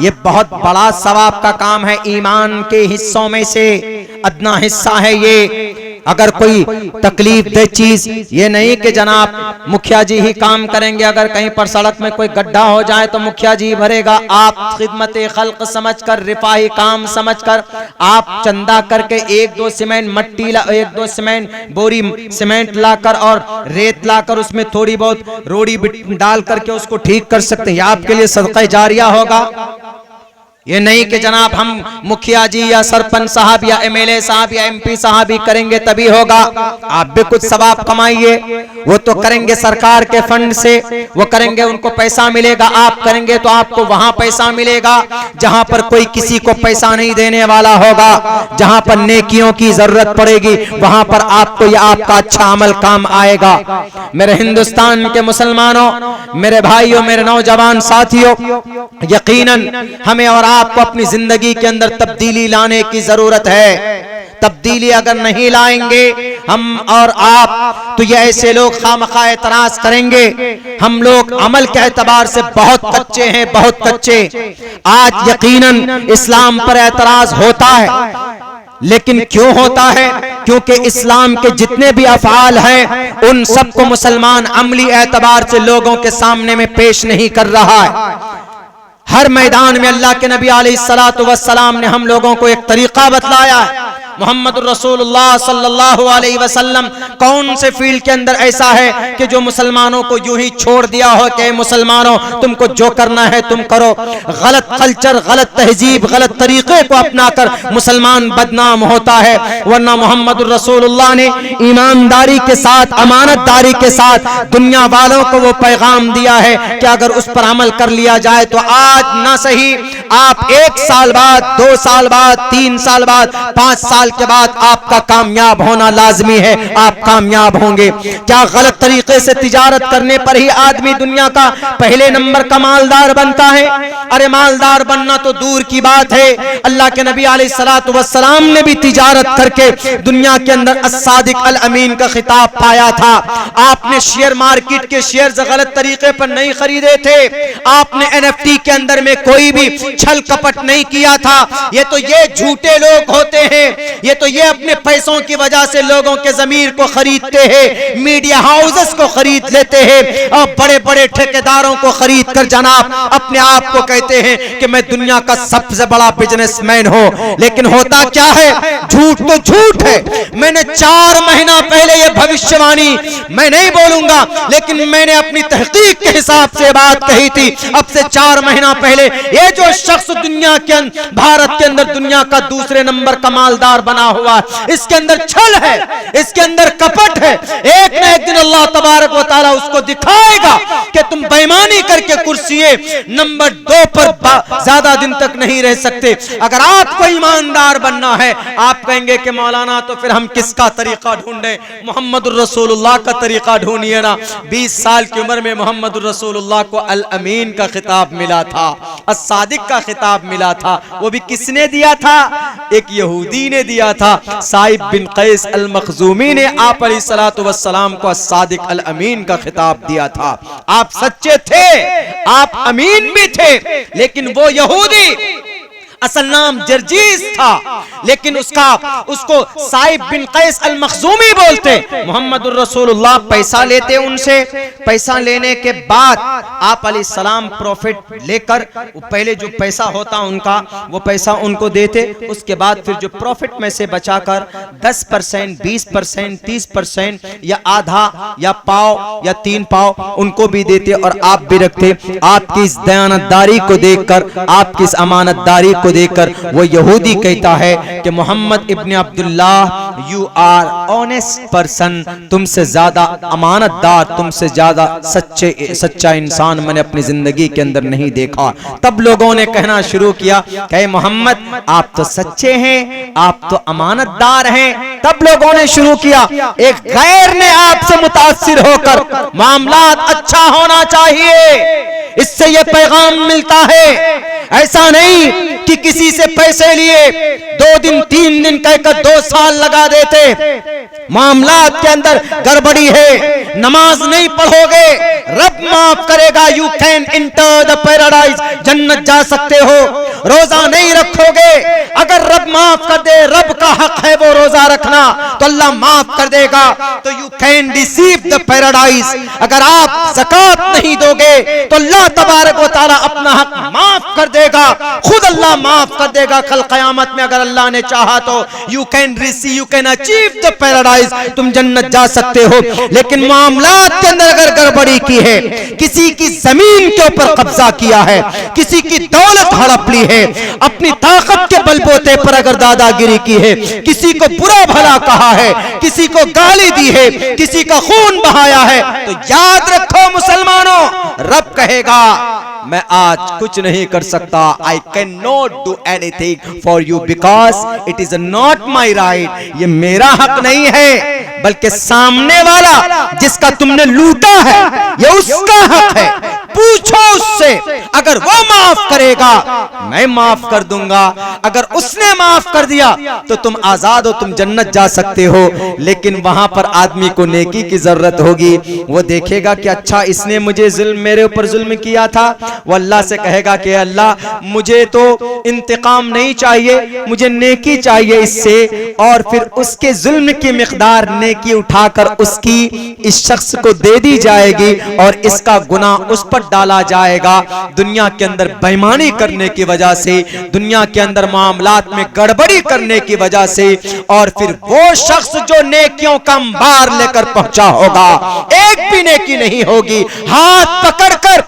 ये बहुत बड़ा सवाब का काम है। ईमान के हिस्सों में से अदना हिस्सा है ये। अगर कोई तकलीफ दे चीज, ये नहीं कि जनाब मुखिया जी ही काम करेंगे, अगर कहीं पर सड़क में कोई गड्ढा हो जाए तो मुखिया जी भरेगा। आप खिदमत खल्क समझकर, रिफाही काम समझकर आप चंदा करके 1-2 सीमेंट मट्टी, 1-2 सीमेंट बोरी सीमेंट लाकर और रेत लाकर उसमें थोड़ी बहुत रोड़ी डाल करके उसको ठीक कर सकते हैं। आपके लिए सदका जारिया होगा। ये नहीं कि जनाब हम मुखिया जी या सरपंच साहब या एमएलए साहब या एमपी साहब ही करेंगे तभी होगा। आप भी कुछ सवाब कमाइए। वो तो करेंगे सरकार के फंड से, वो करेंगे उनको पैसा मिलेगा। आप करेंगे तो आपको वहां पैसा मिलेगा जहां पर कोई किसी को पैसा नहीं देने वाला होगा। जहां पर नेकियों की जरूरत पड़ेगी वहां पर आपको या आपका अच्छा अमल काम आएगा। मेरे हिंदुस्तान के मुसलमानों, मेरे भाइयों, मेरे नौजवान साथियों, यकीनन हमें और आपको अपनी जिंदगी के अंदर तब्दीली लाने की जरूरत है। तब्दीली अगर नहीं लाएंगे हम और आप तो ये ऐसे लोग खामखा एतराज करेंगे। हम लोग अमल के एतबार से बहुत कच्चे हैं, बहुत कच्चे। आज यकीनन इस्लाम पर एतराज होता है, लेकिन क्यों होता है? क्योंकि इस्लाम के जितने भी अफआल हैं उन सबको मुसलमान अमली एतबार से लोगों के सामने में पेश नहीं कर रहा है। हर मैदान में अल्लाह के नबी अलैहिस्सलातु वस्सलाम ने हम लोगों को एक तरीका बतलाया है। मोहम्मद रसूलुल्लाह सल्लल्लाहु अलैहि वसल्लम कौन से फील्ड के अंदर ऐसा है कि जो मुसलमानों को यूं ही छोड़ दिया हो कि मुसलमानों तुमको जो करना है तुम करो। गलत कल्चर, गलत तहजीब, गलत तरीके को अपनाकर मुसलमान बदनाम होता है। वरना मोहम्मद रसूलुल्लाह ने ईमानदारी के साथ, अमानतदारी के साथ दुनिया वालों को वो पैगाम दिया है कि अगर उस पर अमल कर लिया जाए तो आज ना सही आप 1 साल बाद, 2 साल बाद, 3 साल बाद, 5 साल के बाद आपका कामयाब होना लाजमी है। आप कामयाब होंगे। क्या गलत तरीके से तिजारत करने पर ही आदमी दुनिया का पहले नंबर का मालदार बनता है? अरे मालदार बनना तो दूर की बात है। अल्लाह के नबी अलैहिस्सलातु वस्सलाम ने भी तिजारत करके दुनिया के अंदर अस्सादिक अल अमीन का खिताब पाया था। आपने शेयर मार्केट के शेयर्स गलत तरीके पर नहीं खरीदे थे। आपने एनएफटी के अंदर में कोई भी छल कपट नहीं किया था। ये तो ये झूठे लोग होते हैं, ये तो ये अपने पैसों की वजह से लोगों के जमीर को खरीदते हैं, मीडिया हाउसेस को खरीद लेते हैं और बड़े बड़े ठेकेदारों को खरीद कर जनाब अपने आप को कहते हैं कि मैं दुनिया का सबसे बड़ा बिजनेसमैन हूं। लेकिन होता क्या है? झूठ तो झूठ है। मैंने 4 महीना पहले ये भविष्यवाणी मैं नहीं बोलूंगा, लेकिन मैंने अपनी तहकीक के हिसाब से बात कही थी। अब से 4 महीना पहले ये जो शख्स दुनिया के भारत के अंदर दुनिया का दूसरे नंबर का मालदार बना हुआ है, इसके अंदर छल है, इसके अंदर कपट है। एक न एक दिन अल्लाह तबारक व तआला उसको दिखाएगा कि तुम बेईमानी करके कुर्सी नंबर 2 पर ज्यादा दिन तक नहीं रह सकते। अगर आपको ईमानदार बनना है, आप कहेंगे कि मौलाना तो फिर हम किसका तरीका ढूंढे? मोहम्मद रसूलुल्लाह का तरीका ढूंढिए ना। 20 साल की उम्र में मोहम्मद रसूलुल्लाह को अल अमीन का खिताब मिला था, अस्सादिक का खिताब मिला था। वो भी किसने दिया था? एक यहूदी ने दिया था। साइब बिन कैस अल मखजूमी ने आप अलैहिस्सलातु वस्सलाम को अस्सादिक अल अमीन का खिताब दिया था। आप सच्चे थे, आप अमीन भी थे, लेकिन वो यहूदी असल नाम जर्जीस था, लेकिन उसको साइब बिन कैस अल मखजूमी बोलते। मोहम्मद रसूलुल्लाह पैसा लेते उनसे। पैसा लेने के बाद आप अलैहिस्सलाम प्रॉफिट लेकर पहले जो पैसा होता उनका वो पैसा उनको देते। उसके बाद फिर जो प्रॉफिट में से बचाकर 10%, 20%, 30% या आधा या पाव या 3 पाव उनको भी देते और आप भी रखते। आपकी इस दयानतदारी को देखकर, आपकी इस अमानतदारी को देखकर वो यहूदी कहता है कि Muhammad ibn Abdullah you are honest person, तुमसे ज्यादा अमानतदार, तुमसे ज्यादा सच्चा इंसान मैंने अपनी जिंदगी के अंदर नहीं देखा। तब लोगों ने कहना शुरू किया कि मोहम्मद आप तो सच्चे हैं, आप तो अमानतदार हैं। तब लोगों ने शुरू किया, एक गैर ने आपसे मुतासिर होकर मामलात अच्छा होना चाहिए, इससे यह पैगाम मिलता है। ऐसा नहीं कि कि किसी से पैसे लिए 2 दिन 3 दिन कहकर 2 साल लगा देते, मामलात के अंदर गड़बड़ी है, नमाज नहीं पढ़ोगे रब माफ करेगा, you can enter the paradise, जन्नत जा सकते हो। रोजा नहीं रखोगे, अगर रब माफ कर दे, रब का हक है वो रोजा रखना, तो अल्लाह माफ कर देगा, तो you can receive the paradise. अगर आप ज़कात नहीं दोगे तो अल्लाह तबारक व तआला अपना हक माफ कर देगा, खुद अल्लाह माफ कर देगा कल क़यामत में, अगर अल्लाह ने चाहा तो। You can receive, you can achieve the paradise, तुम जन्नत जा सकते हो। लेकिन मामलात के अंदर अगर गड़बड़ी की है, किसी की जमीन के ऊपर कब्जा किया है, किसी की दौलत हड़प ली है, अपनी ताकत के बलबूते पर अगर दादागिरी की है, किसी को बुरा भला कहा है, किसी को गाली दी है, किसी का खून बहाया है, तो याद रखो मुसलमानों, रब कहेगा मैं आज कुछ नहीं कर सकता, I can not do anything for you because it is not my right. ये मेरा हक नहीं है, बल्कि सामने वाला जिसका तुमने लूटा है ये उसका हक है। पूछो उससे, अगर वो माफ करेगा मैं माफ कर दूंगा, अगर उसने माफ कर दिया तो तुम आजाद हो, तुम जन्नत जा सकते हो। लेकिन वहां पर आदमी को नेकी की जरूरत होगी, वो देखेगा कि अच्छा इसने मुझे मेरे ऊपर जुल्म किया था, वो अल्लाह से कहेगा कि अल्लाह मुझे तो इंतकाम नहीं चाहिए, मुझे नेकी चाहिए इससे, और फिर उसके जुल्म की मिकदार नेकी उठाकर उसकी इस शख्स को दे दी जाएगी और इसका गुनाह उस पर डाला जाएगा। दुनिया के अंदर बेईमानी करने की वजह से, दुनिया के अंदर मामलात में गड़बड़ी करने की वजह से, और फिर वो शख्स जो नेकियों का अंबार लेकर पहुंचा होगा, एक भी नेकी नहीं होगी, हाथ पकड़कर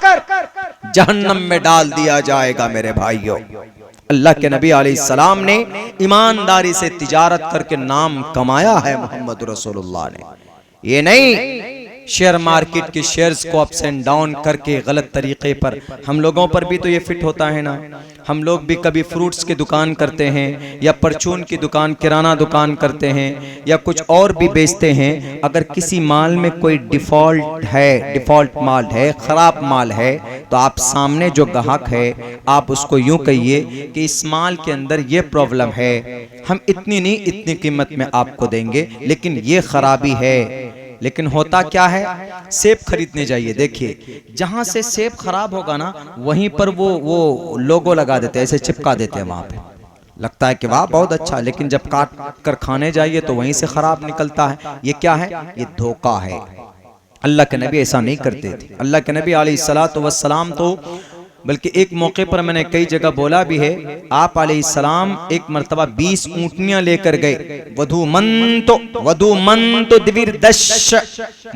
जहन्नम में डाल दिया जाएगा। मेरे भाइयों, अल्लाह के नबी अलैहिस्सलाम ने ईमानदारी से तिजारत करके नाम कमाया है मोहम्मद रसूलुल्लाह ने। ये नहीं शेयर मार्केट के शेयर्स को अप्स एंड डाउन करके गलत तरीके पर, हम लोगों पर भी तो ये फिट होता है ना, हम लोग भी कभी फ्रूट्स की दुकान करते हैं या परचून की दुकान, किराना दुकान करते हैं या कुछ और भी बेचते हैं। अगर किसी माल में कोई डिफॉल्ट माल है, खराब माल है, तो आप सामने जो ग्राहक है आप उसको यूं कहिए कि इस माल के अंदर ये प्रॉब्लम है, हम इतनी नहीं इतनी कीमत में आपको देंगे, लेकिन ये खराबी है। लेकिन होता क्या है, सेब खरीदने जाइए, देखिए जहां से सेब खराब होगा ना वहीं पर वो लोगो लगा देते हैं, ऐसे चिपका देते हैं, वहां पे लगता है कि वाह बहुत अच्छा, लेकिन जब काट कर खाने जाइए तो वहीं से खराब निकलता है। ये क्या है? ये धोखा है। अल्लाह के नबी ऐसा नहीं करते थे। अल्लाह के नबी अलैहिस्सलातु वस्सलाम तो, बल्कि एक मौके पर मैंने कई जगह बोला भी है, आप अलैहिस्सलाम एक मर्तबा 20 ऊँटनियां लेकर गए, वधूमंत दिविरदश,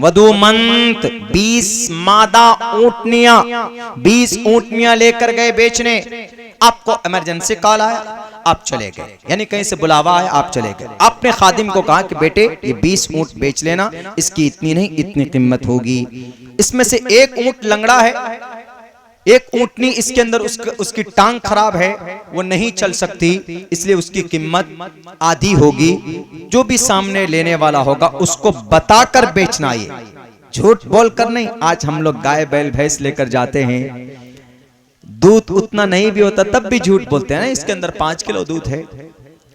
वधूमंत 20 मादा ऊँटनियां, 20 ऊँटनियां लेकर गए बेचने। आपको इमरजेंसी कॉल आया, आप चले गए, यानी कहीं से बुलावा आया, आप चले गए। आपने खादिम को कहा कि बेटे ये 20 ऊँट बेच लेना, इसकी इतनी नहीं इतनी कीमत होगी। इसमें से एक ऊँट लंगड़ा है, एक ऊँटनी इसके अंदर उसकी टांग खराब है, वो नहीं चल सकती, इसलिए उसकी कीमत आधी होगी। जो भी सामने लेने वाला होगा उसको बताकर बेचना, ये झूठ बोलकर नहीं। आज हम लोग गाय बैल भैंस लेकर जाते हैं, दूध उतना नहीं भी होता तब भी झूठ बोलते हैं ना, इसके अंदर 5 किलो दूध है,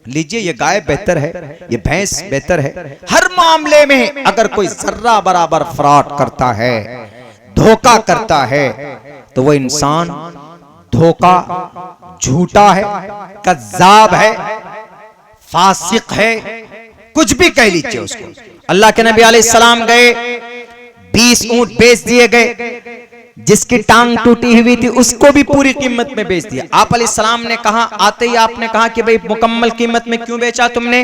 लीजिए ये गाय बेहतर है, ये भैंस बेहतर है। हर मामले में अगर कोई जर्रा बराबर फ्रॉड करता है, धोखा करता है, तो वो इंसान धोखा, झूठा है, कज़्ज़ाब है, फासिक है, कुछ भी कह लीजिए उसको। अल्लाह के नबी अलैहिस्सलाम गए, 20 ऊँट बेच दिए गए, जिसकी टांग टूटी हुई थी उसको भी पूरी कीमत में बेच दिया। आप अलैहिस्सलाम ने कहा, आते ही आपने कहा कि भाई मुकम्मल कीमत में क्यों बेचा तुमने,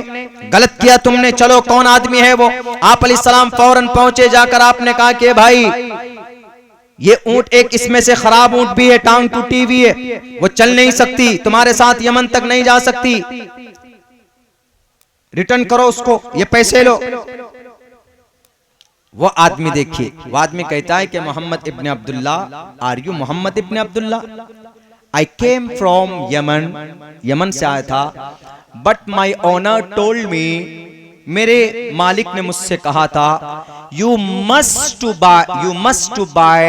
गलत किया तुमने, चलो कौन आदमी है वो। आप अलैहिस्सलाम फौरन पहुंचे, जाकर आपने कहा कि भाई ये ऊंट एक इसमें से खराब ऊंट भी है, टांग टूटी हुई है, वो चल नहीं सकती, तुम्हारे साथ यमन तक नहीं जा सकती, रिटर्न करो उसको, ये पैसे लो। वो आदमी देखिए, वो आदमी कहता है कि Muhammad ibn Abdullah, are you Muhammad ibn Abdullah? I came from Yemen, Yemen से आया था, but my owner told me, मेरे मालिक ने मुझसे कहा था, you must to buy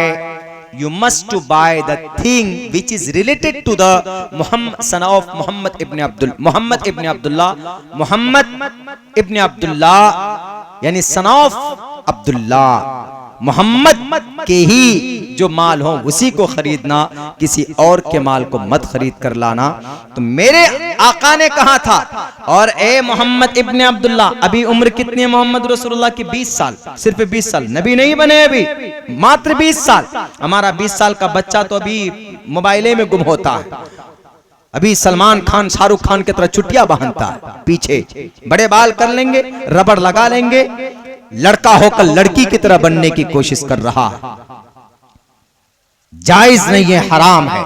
you must to buy the thing which is related to the Muhammad son of Muhammad ibn Abdullah यानी son of Abdullah, मोहम्मद के ही जो माल हो उसी को खरीदना, किसी और के माल को मत खरीद कर लाना। तो मेरे आका ने कहा था, और ए मोहम्मद इब्ने अब्दुल्ला, अभी उम्र कितनी है मोहम्मद रसूलुल्लाह की? 20 साल, सिर्फ 20 साल, नबी नहीं बने अभी, मात्र 20 साल। हमारा 20 साल का बच्चा तो अभी मोबाइले में गुम होता है, अभी सलमान खान शाहरुख खान की तरह चुटिया बांधता है, पीछे बड़े बाल कर लेंगे, रबड़ लगा लेंगे, लड़का होकर लड़की की तरह बनने की कोशिश कर रहा है। जायज नहीं है, हराम है।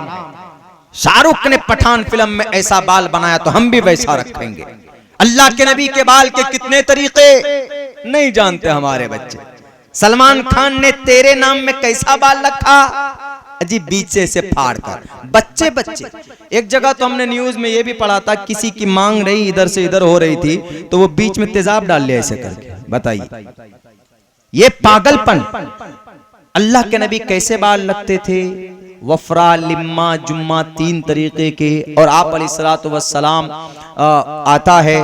शाहरुख ने पठान फिल्म में ऐसा बाल बनाया तो हम भी वैसा रखेंगे। अल्लाह के नबी के बाल के कितने तरीके नहीं जानते हमारे बच्चे। सलमान खान ने तेरे नाम में कैसा बाल रखा, अजी बीच से फाड़ कर। बच्चे एक जगह तो हमने न्यूज में ये भी पढ़ा था, किसी की मांग रही इधर से इधर हो रही थी तो वो बीच में तेजाब डाल लिया ऐसे करके। बताइए ये पागलपन। अल्लाह के नबी कैसे बाल रखते थे? वफरा, लिम्मा, जुम्मा, 3 तरीके के। और आप अलैहिस्सलातु वस्सलाम आता है,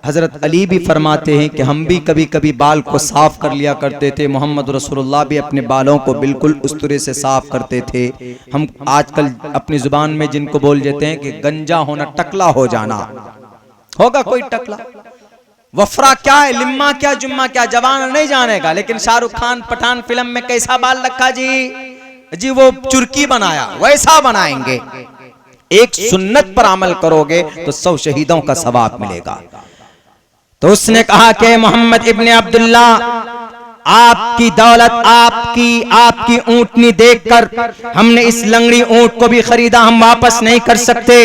हजरत अली भी फरमाते हैं कि हम भी कभी कभी बाल को साफ कर लिया करते थे। मोहम्मद रसूलुल्लाह भी अपने बालों को बिल्कुल उस तरह से साफ करते थे। हम आजकल अपनी जुबान में जिनको बोल देते हैं कि गंजा होना, टकला हो जाना। होगा कोई टकला? वफरा क्या है, लिम्मा क्या, जुम्मा क्या, जवान नहीं जानेगा। लेकिन शाहरुख खान पठान फिल्म में कैसा बाल रखा जी वो चुरकी बनाया, वैसा बनाएंगे। एक सुन्नत पर अमल करोगे तो 100 शहीदों का सवाब मिलेगा। तो उसने कहा कि मोहम्मद इब्ने अब्दुल्ला, आपकी दौलत, आपकी ऊंटनी देखकर हमने इस लंगड़ी ऊंट को भी खरीदा, हम वापस नहीं कर सकते।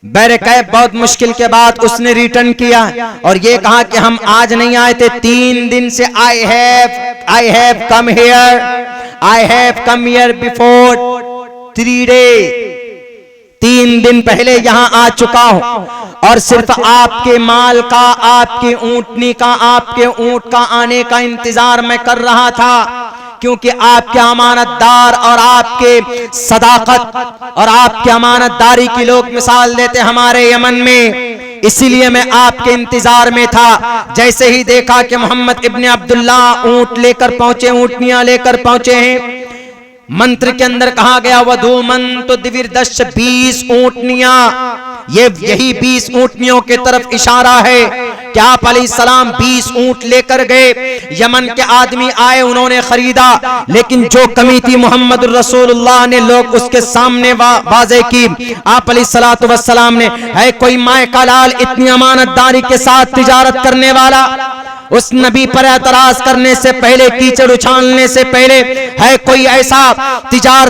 बैरकैब बहुत मुश्किल के बाद उसने रिटर्न किया और ये कहा कि हम आज नहीं आए थे, 3 दिन से I have come here before 3 days, 3 दिन पहले यहां आ चुका हूं और सिर्फ आपके माल का, आपकी ऊंटनी का, आपके ऊंट का आने का इंतजार मैं कर रहा था, क्योंकि आपके अमानतदार और आपके सदाकत और आपके अमानतदारी की लोग मिसाल देते हमारे यमन में, इसीलिए मैं आपके इंतजार में था। जैसे ही देखा कि मोहम्मद इब्ने अब्दुल्ला ऊंट लेकर पहुंचे, ऊंटनियां लेकर पहुंचे हैं, मंत्र के अंदर कहा गया वधूमन तो दिविरदश 20 ऊंटनियां, यही 20 ऊंटनियों के तरफ इशारा है कि आप अलैहिस्सलाम 20 ऊंट लेकर गए। यमन के आदमी आए, उन्होंने खरीदा, लेकिन जो कमी थी मोहम्मद रसूलुल्लाह ने लोग उसके सामने वाज़े की। आप अलैहिस्सलातु वस्सलाम ने, है कोई माए का लाल इतनी अमानतदारी के साथ तिजारत करने वाला? उस नबी पर एतराज करने से पहले, कीचड़ उछालने से पहले, है कोई ऐसा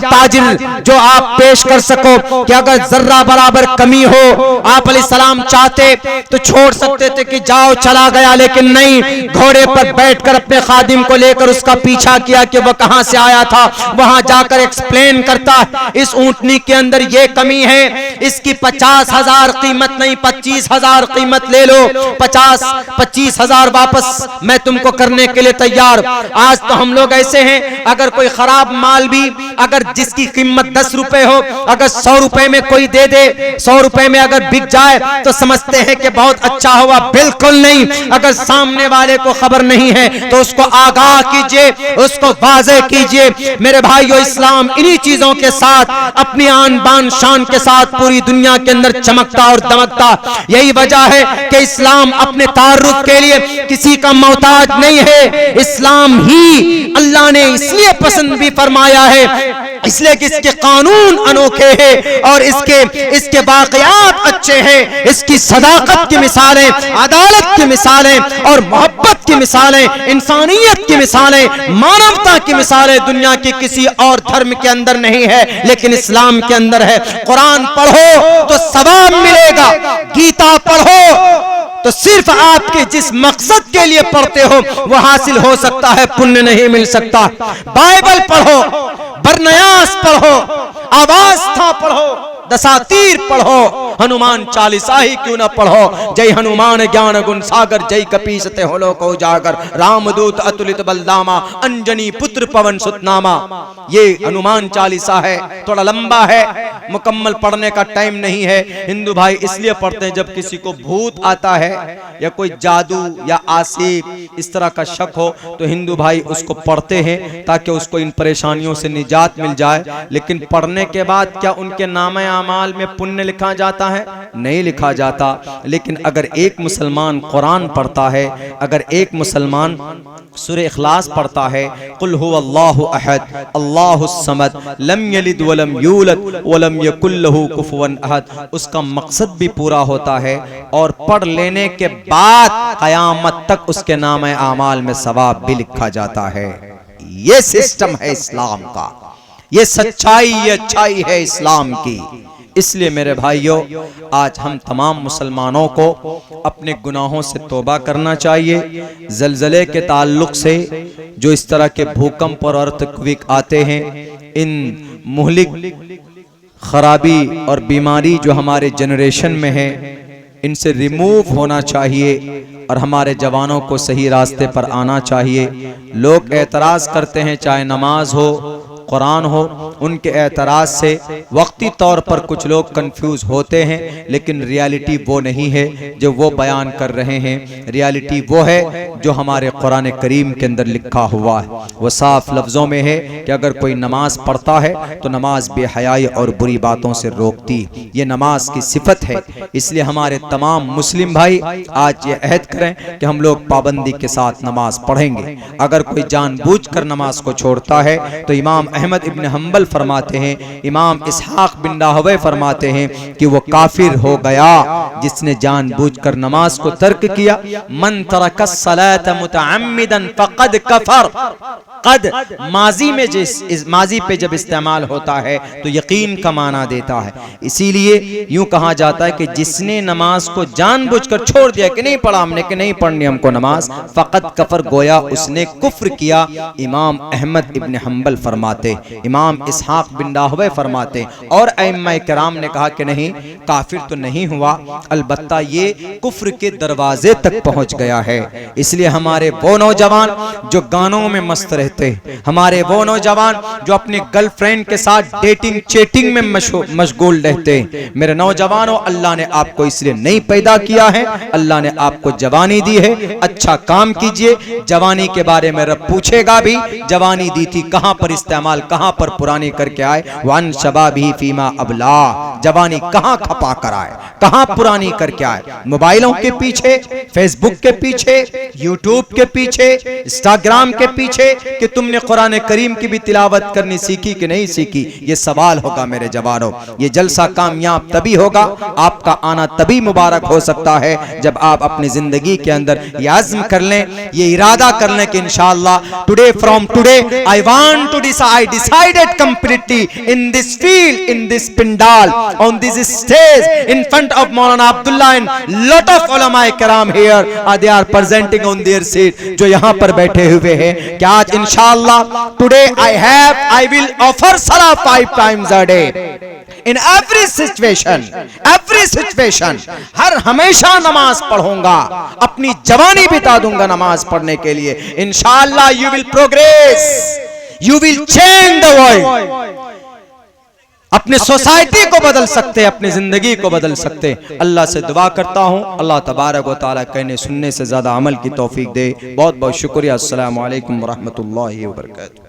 ताजिर जो आप पेश कर सको कि अगर जर्रा बराबर कमी हो, आप अलैहिस्सलाम चाहते तो छोड़ सकते थे कि जाओ चला गया, लेकिन नहीं, घोड़े पर बैठकर अपने खादिम को लेकर उसका पीछा किया कि वह कहां से आया था। वहां जाकर एक्सप्लेन करता, इस ऊंटनी के अंदर ये कमी है, इसकी 50,000 कीमत नहीं 25,000 कीमत ले लो, 25,000 वापस मैं तुमको करने के लिए तैयार। आज तो हम लोग ऐसे हैं, अगर कोई खराब माल भी, अगर जिसकी कीमत 10 रुपए हो, अगर 100 रुपए में कोई दे दे, 100 रुपए में अगर बिक जाए तो समझते हैं कि बहुत अच्छा हुआ। बिल्कुल नहीं। अगर सामने वाले को खबर नहीं है तो उसको आगाह कीजिए, उसको वाज़े कीजिए। मेरे भाइयों, इस्लाम इन्हीं चीजों के साथ, अपनी आन बान शान के साथ पूरी दुनिया के अंदर चमकता और दमकता। यही वजह है कि इस्लाम अपने तारुफ के लिए किसी का मोहताज नहीं है। इस्लाम ही अल्लाह ने इसलिए पसंद भी फरमाया है, इसलिए कि इसके कानून अनोखे हैं और इसके वाक़यात अच्छे हैं। इसकी सदाकत की मिसालें, अदालत की मिसालें और मोहब्बत की मिसालें, इंसानियत की मिसालें, मानवता की मिसालें दुनिया की किसी और धर्म के अंदर नहीं है, लेकिन इस्लाम के अंदर है। कुरान पढ़ो तो सवाब मिलेगा, गीता पढ़ो तो सिर्फ आपके जिस मकसद के लिए पढ़ते हो वो हासिल हो सकता है, पुण्य नहीं मिल सकता। बाइबल पढ़ो, बरनयास पढ़ो, आवाज़ था पढ़ो, दसातीर पढ़ो, हनुमान चालीसा ही क्यों न पढ़ो। जय हनुमान ज्ञान गुण सागर, जय कपीसते हो लो को जागर। रामदूत अतुलित बलदामा, अंजनी पुत्र पवन सुतनामा। ये हनुमान चालीसा है, थोड़ा लंबा है, मुकम्मल पढ़ने का टाइम नहीं है। हिंदू भाई इसलिए पढ़ते हैं जब किसी को भूत आता है या कोई जादू या आसिफ इस तरह का शक हो तो हिंदू भाई उसको पढ़ते हैं ताकि उसको इन परेशानियों से निजात मिल जाए। लेकिन पढ़ने के बाद क्या उनके नामे आमाल में पुण्य लिखा जाता है? नहीं लिखा जाता। लेकिन अगर एक मुसलमान कुरान पढ़ता है, अगर एक मुसलमान सूरह इखलास पढ़ता है, कुल हुवल्लाहु अहद अल्लाहुस समद लम यलिद वलम यूलद वलम यकुल लहू कुफुवन अहद, उसका मकसद भी पूरा होता है और पढ़ लेने के बाद क़यामत तक उसके नामे आमाल में सवाब भी लिखा जाता है। ये सिस्टम है इस्लाम का, ये सच्चाई, ये अच्छाई है इस्लाम की। इसलिए मेरे भाइयों, आज हम तमाम मुसलमानों को अपने गुनाहों से तौबा करना चाहिए। ज़लज़ले के ताल्लुक से जो इस तरह के भूकंप और अर्थक्वेक आते हैं, इन मुहलिक खराबी और बीमारी जो हमारे जनरेशन में है, इनसे रिमूव होना चाहिए और हमारे जवानों को सही रास्ते पर आना चाहिए। लोग एतराज़ करते हैं, चाहे नमाज हो, कुरान हो, उनके एतराज़ से वक्ती तौर पर कुछ लोग कंफ्यूज होते हैं, लेकिन रियलिटी वो नहीं है जो वो बयान कर रहे हैं। रियलिटी वो है जो हमारे कुरान करीम के अंदर लिखा हुआ है। वो साफ लफ्ज़ों में है कि अगर कोई नमाज पढ़ता है तो नमाज बेहयाई और बुरी बातों से रोकती, ये नमाज की सिफत है। इसलिए हमारे तमाम मुस्लिम भाई आज ये अहद करें कि हम लोग पाबंदी के साथ नमाज पढ़ेंगे। अगर कोई जानबूझकर नमाज को छोड़ता है तो इमाम अहमद इब्न हम्बल फरमाते हैं, इमाम इसहाक बिन राहवे फरमाते हैं कि वो काफिर हो गया जिसने जानबूझकर नमाज को तर्क किया। मन तरक सलात मुतअम्मिदन फक़द कफर। कद माजी में इस माजी पे जब इस्तेमाल होता है तो यकीन का माना देता है। इसीलिए यूं कहा जाता है कि जिसने नमाज को जानबूझकर छोड़ दिया कि नहीं पढ़ा हमने, कि नहीं पढ़नी हमको नमाज, फक़द कफर, गोया उसने कुफ्र किया। इमाम अहमद इब्न हम्बल फरमाते, इमाम इसहाक बिन राहवे फरमाते और अइम्मा किराम ने कहा कि नहीं, काफिर तो नहीं हुआ, अलबत्ता ये कुफ्र के दरवाजे तक पहुंच गया है। इसलिए हमारे वो नौजवान जो गानों में मस्त रहते, हमारे वो नौजवान जो अपनी गर्लफ्रेंड के साथ डेटिंग चैटिंग में मशगूल रहते, मेरे नौजवानों, अल्लाह ने आपको इसलिए नहीं पैदा किया है, अल्लाह ने आपको जवानी दी है। अच्छा काम कीजिए। जवानी के बारे में रब पूछेगा भी, जवानी दी थी कहां पर इस्तेमाल, कहां पर पुरानी करके आए। वन शबाबी फीमा अबला, जवानी कहां खपा कर आए, कहां पुरानी करके आए। मोबाइलों के पीछे, फेसबुक के पीछे, यूट्यूब के पीछे, इंस्टाग्राम के पीछे कि तुमने कुरान करीम की भी तिलावत करनी सीखी कि नहीं सीखी। ये सवाल होगा मेरे जवानों। ये जलसा कामयाब तभी होगा, आपका आना तभी मुबारक हो सकता है जब आप अपनी जिंदगी के अंदर ये अज़्म कर लें, ये इरादा कर लें कि इंशाअल्लाह today from today I want to decide, decided completely in this field, in this pandal, on this stage, in front of Maulana Abdullah and lot of ulama kiram here, they are presenting on their seat, जो यहाँ पर बैठे हुए हैं, कि आज इंशाअल्लाह today I will offer salah 5 times a day in every situation, हर हमेशा नमाज पढ़ूंगा, अपनी जवानी बिता दूंगा नमाज पढ़ने के लिए। इंशाअल्लाह you will progress, you will change the world। अपने सोसाइटी को बदल सकते, अपनी जिंदगी को बदल सकते। अल्लाह से दुआ करता हूँ अल्लाह तबारक व तआला कहने सुनने से ज्यादा अमल की तौफीक दे। बहुत बहुत शुक्रिया। अस्सलामु अलैकुम व रहमतुल्लाहि व बरकातहू।